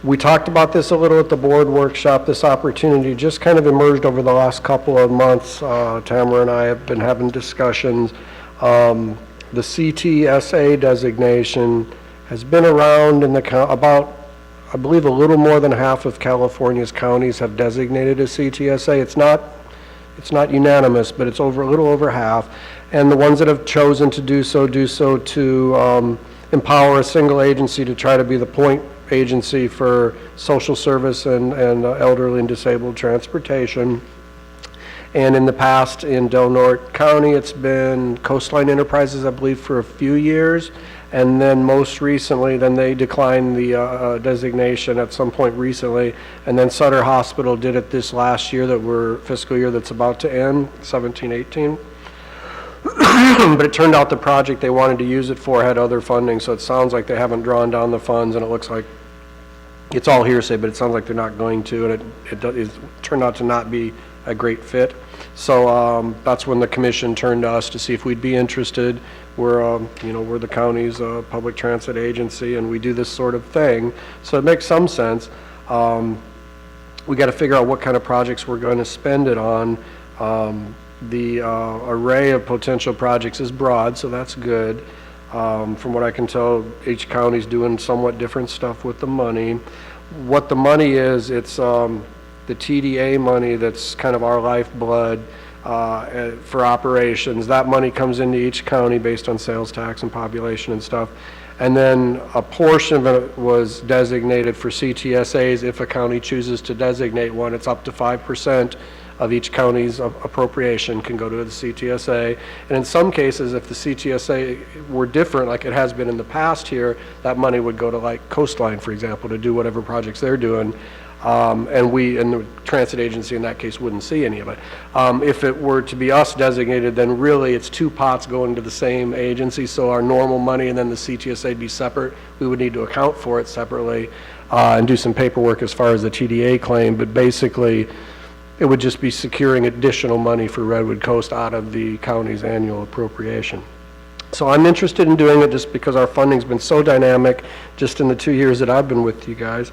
We talked about this a little at the board workshop. This opportunity just kind of emerged over the last couple of months. Tamara and I have been having discussions. The CTSA designation has been around in the about, I believe, a little more than half of California's counties have designated as CTSA. It's not unanimous, but it's a little over half. And the ones that have chosen to do so to empower a single agency to try to be the point agency for social service and elderly and disabled transportation. And in the past, in Del Norte County, it's been Coastline Enterprises, I believe, for a few years. And then most recently, then they declined the designation at some point recently. And then Sutter Hospital did it this last year, fiscal year that's about to end, 17-18. But it turned out the project they wanted to use it for had other funding, so it sounds like they haven't drawn down the funds, and it looks like, it's all hearsay, but it sounds like they're not going to, and it turned out to not be a great fit. So that's when the commission turned to us to see if we'd be interested. We're the county's public transit agency, and we do this sort of thing, so it makes some sense. We got to figure out what kind of projects we're going to spend it on. The array of potential projects is broad, so that's good. From what I can tell, each county's doing somewhat different stuff with the money. What the money is, it's the TDA money that's kind of our lifeblood for operations. That money comes into each county based on sales tax and population and stuff. And then a portion of it was designated for CTSAs. If a county chooses to designate one, it's up to 5% of each county's appropriation can go to the CTSA. And in some cases, if the CTSA were different, like it has been in the past here, that money would go to like Coastline, for example, to do whatever projects they're doing. And the transit agency in that case wouldn't see any of it. If it were to be us designated, then really it's two pots going to the same agency, so our normal money and then the CTSA would be separate. We would need to account for it separately and do some paperwork as far as the TDA claim, but basically it would just be securing additional money for Redwood Coast out of the county's annual appropriation. So I'm interested in doing it just because our funding's been so dynamic just in the 2 years that I've been with you guys.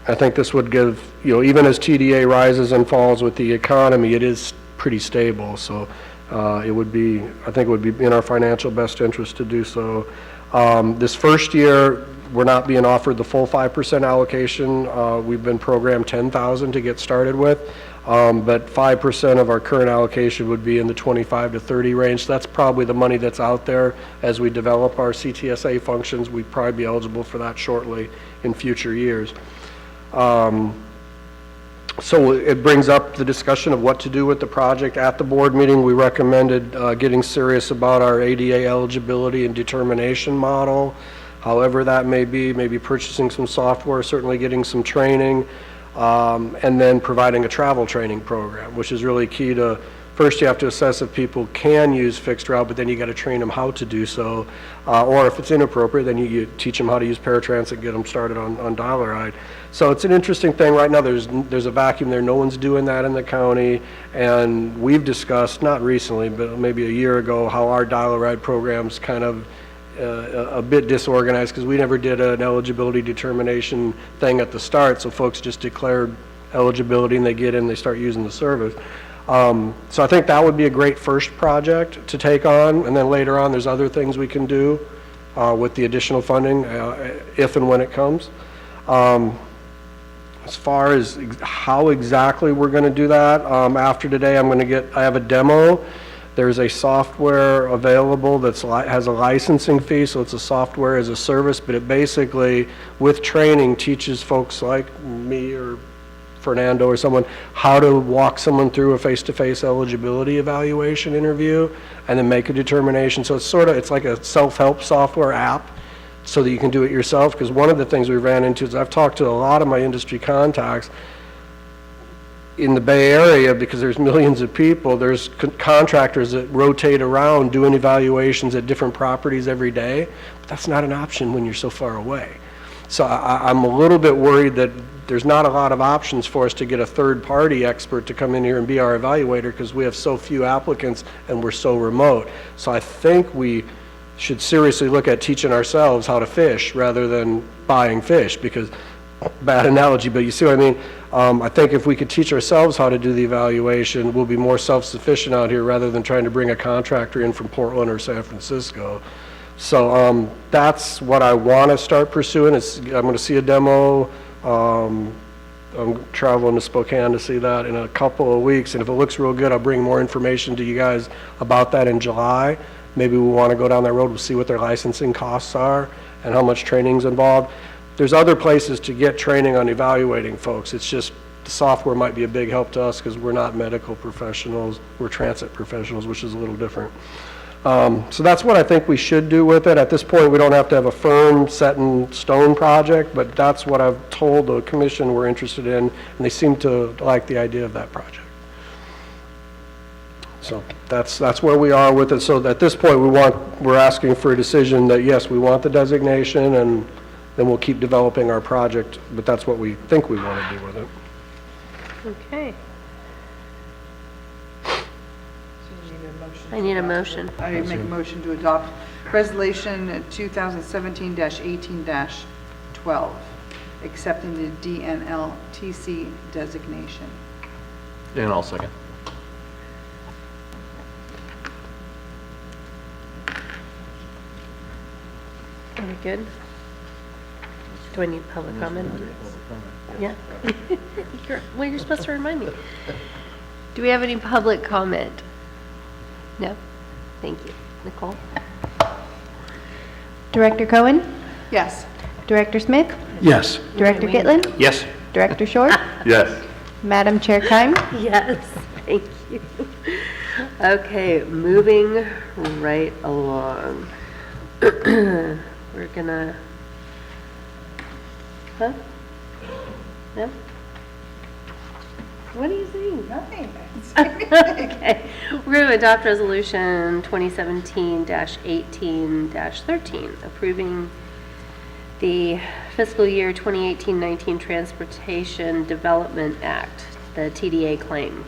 I think this would give, even as TDA rises and falls with the economy, it is pretty stable. So I think it would be in our financial best interest to do so. This first year, we're not being offered the full 5% allocation. We've been programmed 10,000 to get started with, but 5% of our current allocation would be in the 25 to 30 range. So that's probably the money that's out there as we develop our CTSA functions. We'd probably be eligible for that shortly in future years. So it brings up the discussion of what to do with the project. At the board meeting, we recommended getting serious about our ADA eligibility and determination model, however that may be, maybe purchasing some software, certainly getting some training, and then providing a travel training program, which is really key to, first you have to assess if people can use fixed route, but then you got to train them how to do so. Or if it's inappropriate, then you teach them how to use paratransit, get them started on Dollaride. So it's an interesting thing right now. There's a vacuum there. No one's doing that in the county. And we've discussed, not recently, but maybe a year ago, how our Dollaride program's kind of a bit disorganized because we never did an eligibility determination thing at the start. So folks just declared eligibility and they get in, they start using the service. So I think that would be a great first project to take on, and then later on there's other things we can do with the additional funding if and when it comes. As far as how exactly we're going to do that, after today I have a demo. There's a software available that has a licensing fee, so it's a software as a service, but it basically, with training, teaches folks like me or Fernando or someone how to walk someone through a face-to-face eligibility evaluation interview and then make a determination. So it's like a self-help software app so that you can do it yourself, because one of the things we ran into is I've talked to a lot of my industry contacts in the Bay Area, because there's millions of people, there's contractors that rotate around doing evaluations at different properties every day, but that's not an option when you're so far away. So I'm a little bit worried that there's not a lot of options for us to get a third-party expert to come in here and be our evaluator because we have so few applicants and we're so remote. So I think we should seriously look at teaching ourselves how to fish rather than buying fish, because, bad analogy, but you see what I mean? I think if we could teach ourselves how to do the evaluation, we'll be more self-sufficient out here rather than trying to bring a contractor in from Portland or San Francisco. So that's what I want to start pursuing. I'm going to see a demo. I'm traveling to Spokane to see that in a couple of weeks, and if it looks real good, I'll bring more information to you guys about that in July. Maybe we want to go down that road. We'll see what their licensing costs are and how much training's involved. There's other places to get training on evaluating folks. It's just the software might be a big help to us because we're not medical professionals. We're transit professionals, which is a little different. So that's what I think we should do with it. At this point, we don't have to have a firm, set in stone project, but that's what I've told the commission we're interested in, and they seem to like the idea of that project. So that's where we are with it. So at this point, we're asking for a decision that yes, we want the designation, and then we'll keep developing our project, but that's what we think we want to do with it. Okay. I need a motion. I make a motion to adopt Resolution 2017-18-12, accepting the DNLTC designation. And I'll second. Are we good? Do I need public comment on this? Yeah. Well, you're supposed to remind me. Do we have any public comment? No? Thank you. Nicole? Director Cohen? Yes. Director Smith? Yes. Director Gitlin? Yes. Director Short? Yes. Madam Chair Keim? Yes, thank you. Okay, moving right along. We're gonna, huh? No? What are you saying? Nothing. Okay, we're going to adopt Resolution 2017-18-13, approving the fiscal year 2018-19 Transportation Development Act, the TDA claim.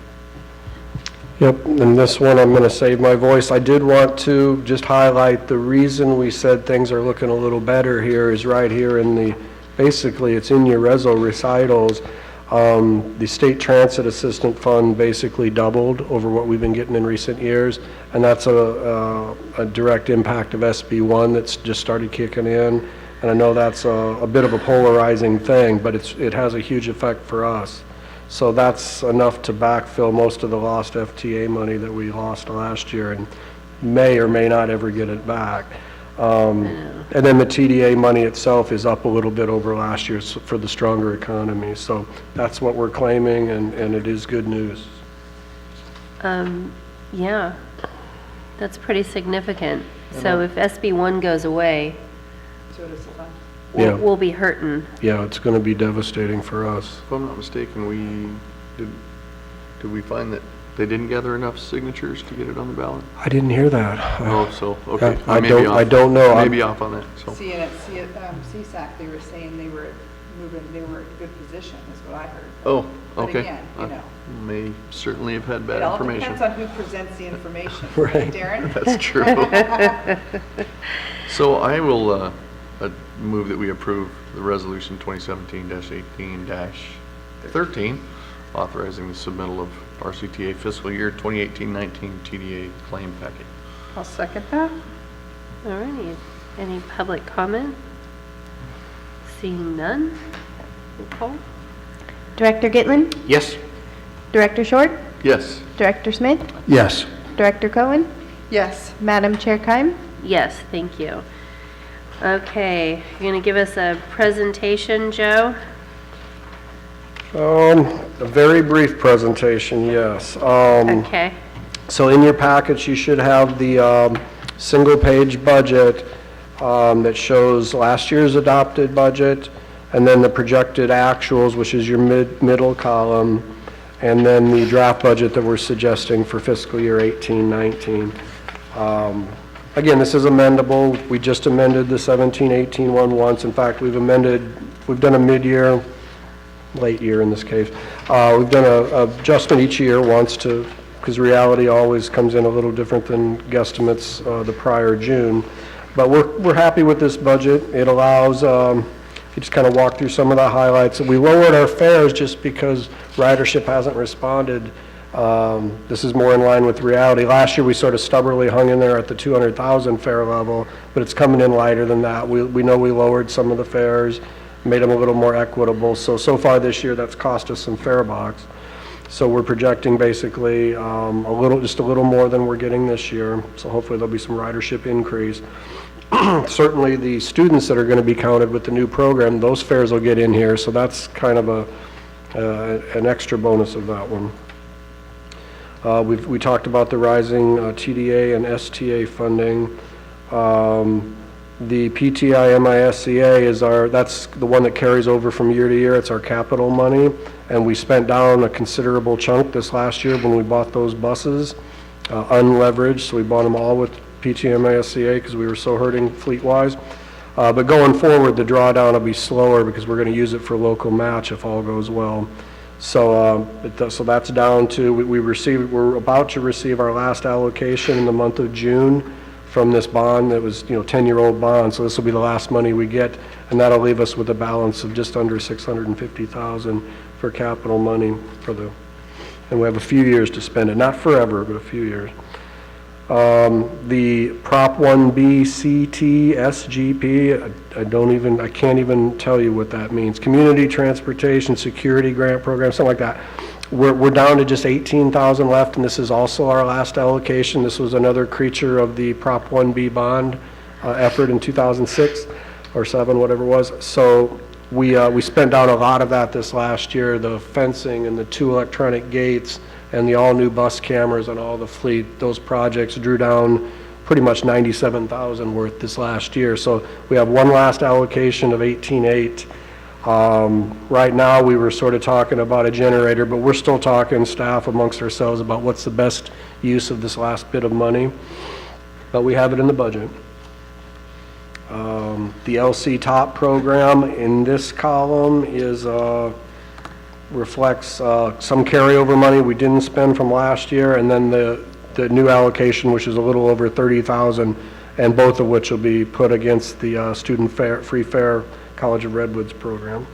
Yep, and this one, I'm going to save my voice. I did want to just highlight the reason we said things are looking a little better here is right here in the, basically, it's in your reso recitals. The State Transit Assistant Fund basically doubled over what we've been getting in recent years, and that's a direct impact of SB1 that's just started kicking in. And I know that's a bit of a polarizing thing, but it has a huge effect for us. So that's enough to backfill most of the lost FTA money that we lost last year and may or may not ever get it back. And then the TDA money itself is up a little bit over last year for the stronger economy. So that's what we're claiming, and it is good news. Yeah, that's pretty significant. So if SB1 goes away, So does the fund. Yeah. we'll be hurting. Yeah, it's going to be devastating for us. If I'm not mistaken, did we find that they didn't gather enough signatures to get it on the ballot? I didn't hear that. Oh, so, okay. I may be don't- off. I don't know. I may be off on that, so. See, and at CSAC, they were saying they were in a good position, is what I heard. Oh, But okay. again, you know. May certainly have had It bad all information. depends on who presents the information. Right. Darren? That's true. So I will move that we approve the resolution 2017-18-13, authorizing the submittal of RCTA fiscal year 2018-19 TDA claim packet. I'll second that. All righty. Any public comment? Seeing none? Nicole? Director Gitlin? Yes? Director Short? Yes. Director Smith? Yes. Director Cohen? Yes. Madam Chair Kime? Yes, thank you. Okay, you're going to give us a presentation, Joe? A very brief presentation, yes. Okay. So in your packets, you should have the single-page budget that shows last year's adopted budget, and then the projected actuals, which is your middle column, and then the draft budget that we're suggesting for fiscal year 18-19. Again, this is amendable. We just amended the 17-18 one once. In fact, we've done a mid-year, late year in this case. We've done a adjustment each year once because reality always comes in a little different than guesstimates the prior June. But we're happy with this budget. It allows, you just kind of walk through some of the highlights. We lowered our fares just because ridership hasn't responded. This is more in line with reality. Last year, we sort of stubbornly hung in there at the 200,000 fare level, but it's coming in lighter than that. We know we lowered some of the fares, made them a little more equitable. So far this year, that's cost us some fare box. So we're projecting basically just a little more than we're getting this year. So hopefully there'll be some ridership increase. Certainly the students that are going to be counted with the new program, those fares will get in here. So that's kind of an extra bonus of that one. We talked about the rising TDA and STA funding. The PTI MISCA that's the one that carries over from year to year. It's our capital money, and we spent down a considerable chunk this last year when we bought those buses, unleveraged, so we bought them all with PTI MISCA because we were so hurting fleet-wise. But going forward, the drawdown will be slower because we're going to use it for local match if all goes well. So so that's down to, we're about to receive our last allocation in the month of June from this bond that was, 10-year-old bond. So this will be the last money we get, and that'll leave us with a balance of just under $650,000 for capital money and we have a few years to spend it, not forever, but a few years. The Prop 1B CT SGP, I can't even tell you what that means. Community Transportation Security Grant Program, something like that. We're down to just 18,000 left, and this is also our last allocation. This was another creature of the Prop 1B bond effort in 2006 or 7, whatever it was. So we spent down a lot of that this last year, the fencing and the 2 electronic gates and the all-new bus cameras and all the fleet. Those projects drew down pretty much 97,000 worth this last year. So we have one last allocation of 18.8. Right now, we were sort of talking about a generator, but we're still talking staff amongst ourselves about what's the best use of this last bit of money. But we have it in the budget. The LC Top program in this column is reflects some carryover money we didn't spend from last year, and then the new allocation, which is a little over 30,000, and both of which will be put against the student free fare College of Redwoods program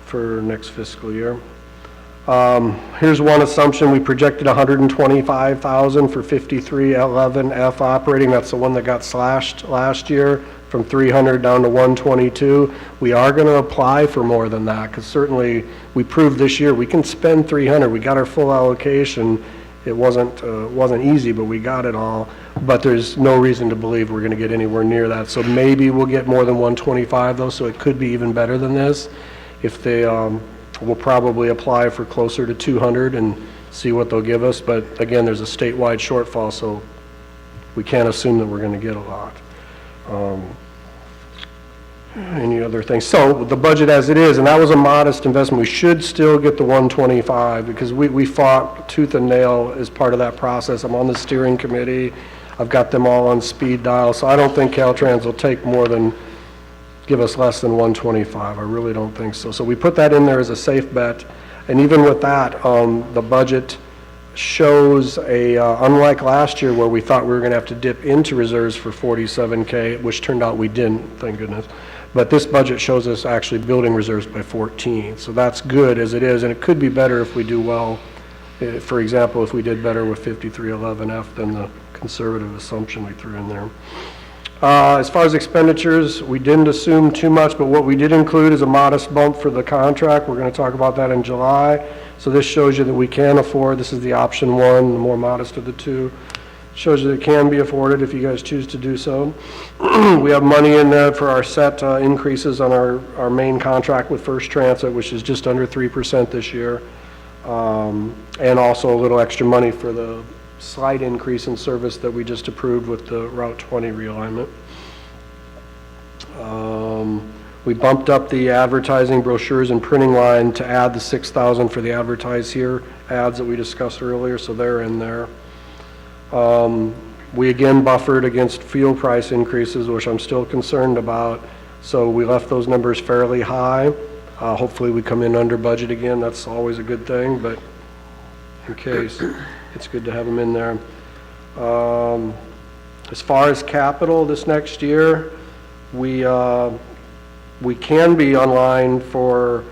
for next fiscal year. Here's one assumption. We projected 125,000 for 5311F operating. That's the one that got slashed last year from 300 down to 122. We are going to apply for more than that, because certainly we proved this year we can spend 300. We got our full allocation. It wasn't easy, but we got it all. But there's no reason to believe we're going to get anywhere near that. So maybe we'll get more than 125 though, so it could be even better than this. If they, we'll probably apply for closer to 200 and see what they'll give us. But again, there's a statewide shortfall, so we can't assume that we're going to get a lot. Any other things? So the budget as it is, and that was a modest investment. We should still get the 125 because we fought tooth and nail as part of that process. I'm on the steering committee. I've got them all on speed dial, so I don't think Caltrans will take more than, give us less than 125. I really don't think so. So we put that in there as a safe bet, and even with that, the budget shows unlike last year where we thought we were going to have to dip into reserves for 47K, which turned out we didn't, thank goodness. But this budget shows us actually building reserves by 14. So that's good as it is, and it could be better if we do well. For example, if we did better with 5311F than the conservative assumption we threw in there. As far as expenditures, we didn't assume too much, but what we did include is a modest bump for the contract. We're going to talk about that in July. So this shows you that we can afford. This is the option one, the more modest of the two. Shows you that it can be afforded if you guys choose to do so. We have money in there for our set increases on our main contract with First Transit, which is just under 3% this year. And also a little extra money for the slight increase in service that we just approved with the Route 20 realignment. We bumped up the advertising, brochures, and printing line to add the 6,000 for the advertise here ads that we discussed earlier, so they're in there. We again buffered against fuel price increases, which I'm still concerned about, so we left those numbers fairly high. Hopefully we come in under budget again. That's always a good thing, but in case, it's good to have them in there. As far as capital this next year, we can be online for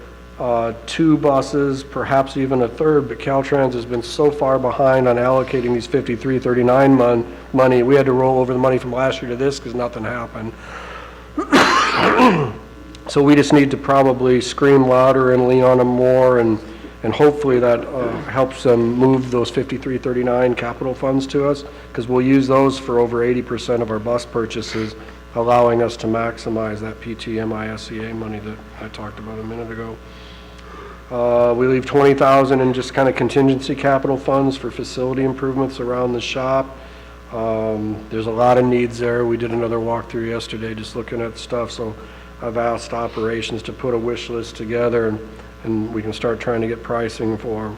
2 buses, perhaps even a third, but Caltrans has been so far behind on allocating these 5339 money. We had to roll over the money from last year to this because nothing happened. So we just need to probably scream louder and lean on them more, and hopefully that helps them move those 5339 capital funds to us, because we'll use those for over 80% of our bus purchases, allowing us to maximize that PTMISEA money that I talked about a minute ago. We leave 20,000 in just kind of contingency capital funds for facility improvements around the shop. There's a lot of needs there. We did another walkthrough yesterday just looking at stuff, so I've asked operations to put a wish list together, and we can start trying to get pricing for them.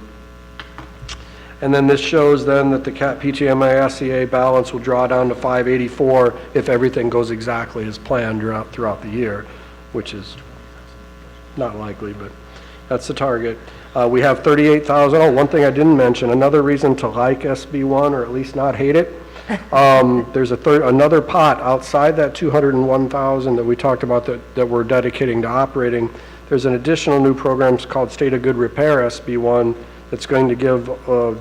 And then this shows then that the PTMISEA balance will draw down to 584 if everything goes exactly as planned throughout the year, which is not likely, but that's the target. We have 38,000. Oh, one thing I didn't mention, another reason to like SB1 or at least not hate it. There's another pot outside that 201,000 that we talked about that we're dedicating to operating. There's an additional new program called State of Good Repair, SB1, that's going to give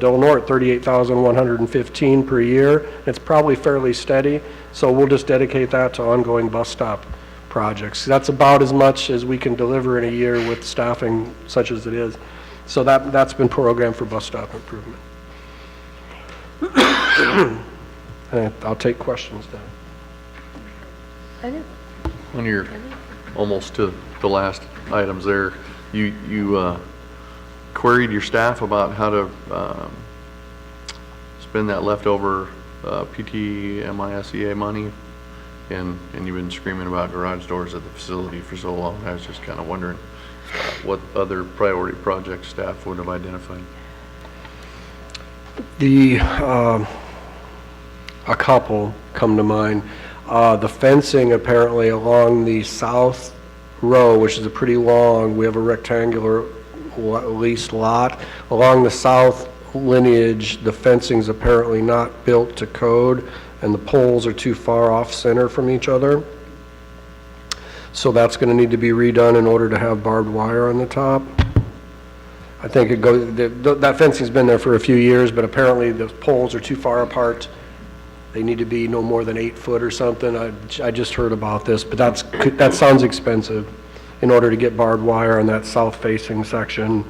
Del Norte 38,115 per year. It's probably fairly steady, so we'll just dedicate that to ongoing bus stop projects. That's about as much as we can deliver in a year with staffing such as it is. So that's been programmed for bus stop improvement. And I'll take questions then. When you're almost to the last items there, you queried your staff about how to spend that leftover PTMISEA money, and you've been screaming about garage doors at the facility for so long. I was just kind of wondering what other priority projects staff would have identified. A couple come to mind. The fencing apparently along the south row, which is a pretty long, we have a rectangular leased lot. Along the south lineage, the fencing's apparently not built to code, and the poles are too far off center from each other. So that's going to need to be redone in order to have barbed wire on the top. I think it goes, that fencing's been there for a few years, but apparently the poles are too far apart. They need to be no more than 8 foot or something. I just heard about this, but that sounds expensive in order to get barbed wire on that south-facing section.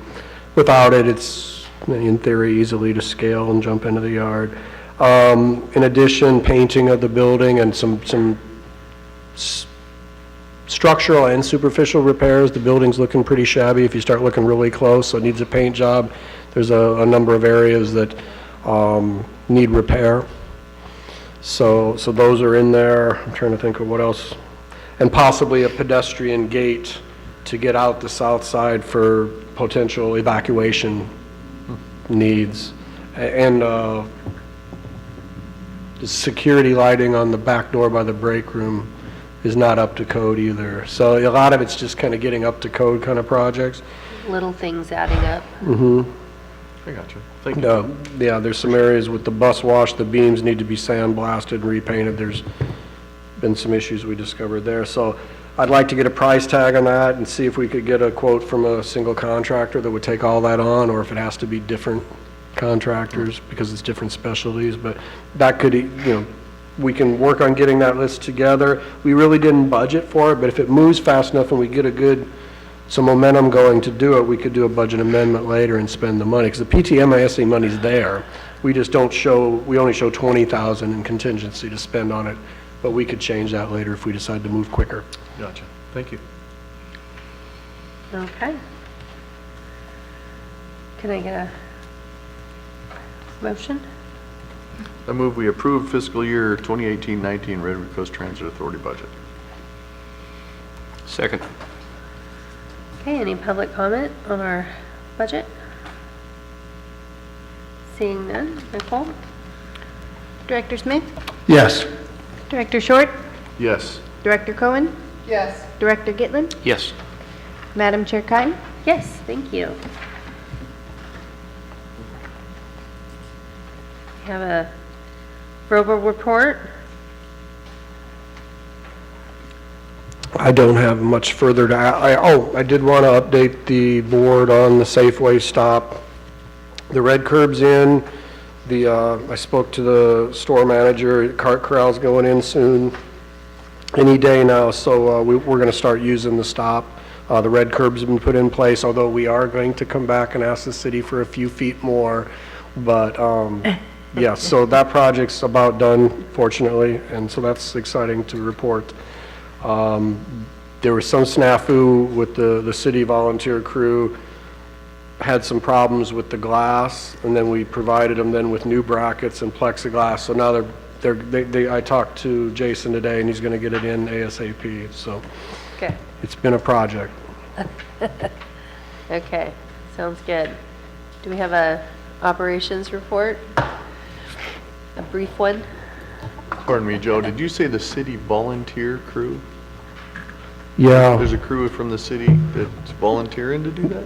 Without it, it's, in theory, easily to scale and jump into the yard. In addition, painting of the building and some structural and superficial repairs. The building's looking pretty shabby if you start looking really close, so it needs a paint job. There's a number of areas that need repair. So those are in there. I'm trying to think of what else. And possibly a pedestrian gate to get out the south side for potential evacuation needs. And the security lighting on the back door by the break room is not up to code either. So a lot of it's just kind of getting up to code kind of projects. Little things adding up. I got you. Thank you. Yeah, there's some areas with the bus wash, the beams need to be sandblasted and repainted. There's been some issues we discovered there. So I'd like to get a price tag on that and see if we could get a quote from a single contractor that would take all that on, or if it has to be different contractors because it's different specialties. But that could, we can work on getting that list together. We really didn't budget for it, but if it moves fast enough and we get some momentum going to do it, we could do a budget amendment later and spend the money, because the PTMISA money's there. We just we only show 20,000 in contingency to spend on it, but we could change that later if we decide to move quicker. Gotcha. Thank you. Okay. Can I get a motion? I move we approve fiscal year 2018-19 Redwood Coast Transit Authority budget. Second. Okay, any public comment on our budget? Seeing none. Nicole? Director Smith? Yes. Director Short? Yes. Director Cohen? Yes. Director Gitlin? Yes. Madam Chair Kime? Yes, thank you. We have a verbal report. I don't have much further to add. I did want to update the board on the Safeway stop. The red curb's in. I spoke to the store manager. Cart corral's going in soon, any day now. So we're going to start using the stop. The red curb's been put in place, although we are going to come back and ask the city for a few feet more. But yeah, so that project's about done, fortunately, and so that's exciting to report. There was some snafu with the city volunteer crew, had some problems with the glass, and then we provided them then with new brackets and plexiglass. So now I talked to Jason today, and he's going to get it in ASAP. So Okay. it's been a project. Okay, sounds good. Do we have a operations report? A brief one? Pardon me, Joe, did you say the city volunteer crew? Yeah. There's a crew from the city that's volunteering to do that?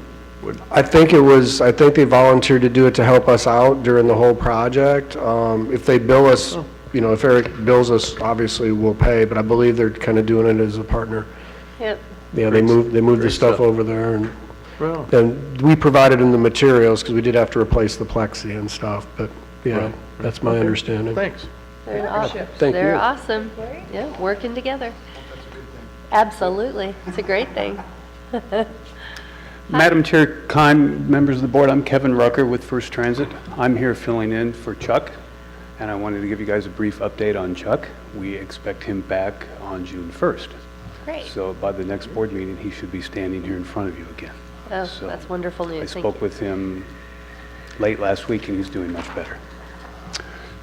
I think they volunteered to do it to help us out during the whole project. If they bill us, if Eric bills us, obviously we'll pay, but I believe they're kind of doing it as a partner. Yep. Yeah, they moved the Great stuff stuff. over there, and Well, then we provided them the materials, because we did have to replace the plexi and stuff, but yeah, Right. that's my understanding. thanks. They're awesome. Thank They're you. awesome. Yeah, working together. Absolutely. It's a great thing. Madam Chair, Kime, members of the board, I'm Kevin Rucker with First Transit. I'm here filling in for Chuck, and I wanted to give you guys a brief update on Chuck. We expect him back on June 1st. Great. So by the next board meeting, he should be standing here in front of you again. Oh, So that's wonderful I news. Thank spoke you. with him late last week, and he's doing much better.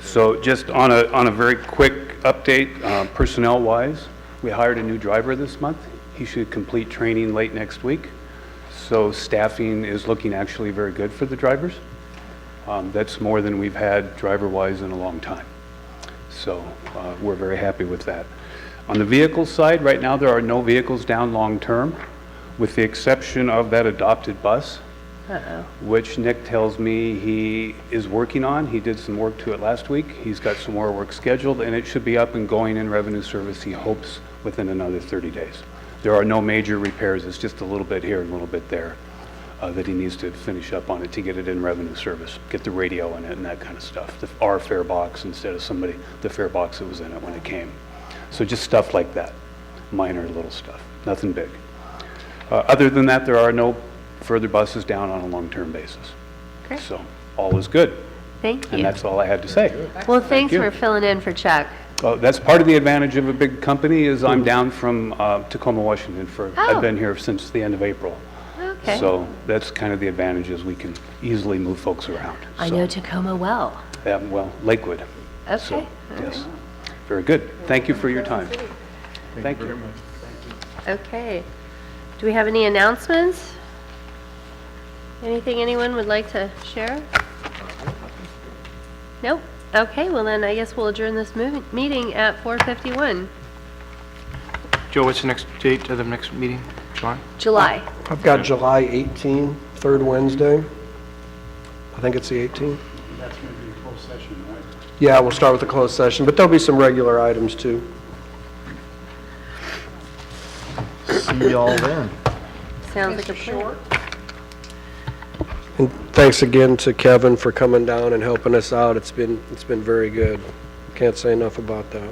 So just on a very quick update, personnel-wise, we hired a new driver this month. He should complete training late next week. So staffing is looking actually very good for the drivers. That's more than we've had driver-wise in a long time. So we're very happy with that. On the vehicle side, right now there are no vehicles down long-term, with the exception of that adopted bus which Nick tells me he is working on. He did some work to it last week. He's got some more work scheduled, and it should be up and going in revenue service, he hopes, within another 30 days. There are no major repairs. It's just a little bit here and a little bit there that he needs to finish up on it to get it in revenue service, get the radio in it and that kind of stuff. Our fare box instead of the fare box that was in it when it came. So just stuff like that, minor little stuff, nothing big. Other than that, there are no further buses down on a long-term basis. Great. So all is good. Thank And you. that's all I had to say. Well, thanks you. for filling in for Chuck. That's part of the advantage of a big company is I'm down from Tacoma, Washington Oh. I've been here since the end of April. Okay. So that's kind of the advantage is we can easily move folks around. I So, know Tacoma well. yeah, well, Lakewood. Okay. So, yes. Very good. Thank you for your time. Thank you. Okay. Do we have any announcements? Anything anyone would like to share? Nope. Okay, well then I guess we'll adjourn this meeting at 4:51. Joe, what's the next date of the next meeting? July? July. I've got July 18, third Wednesday. I think it's the 18th. That's going to be a closed session, right? Yeah, we'll start with the closed session, but there'll be some regular items too. See y'all then. Sounds like a plan. And thanks again to Kevin for coming down and helping us out. It's been very good. Can't say enough about that.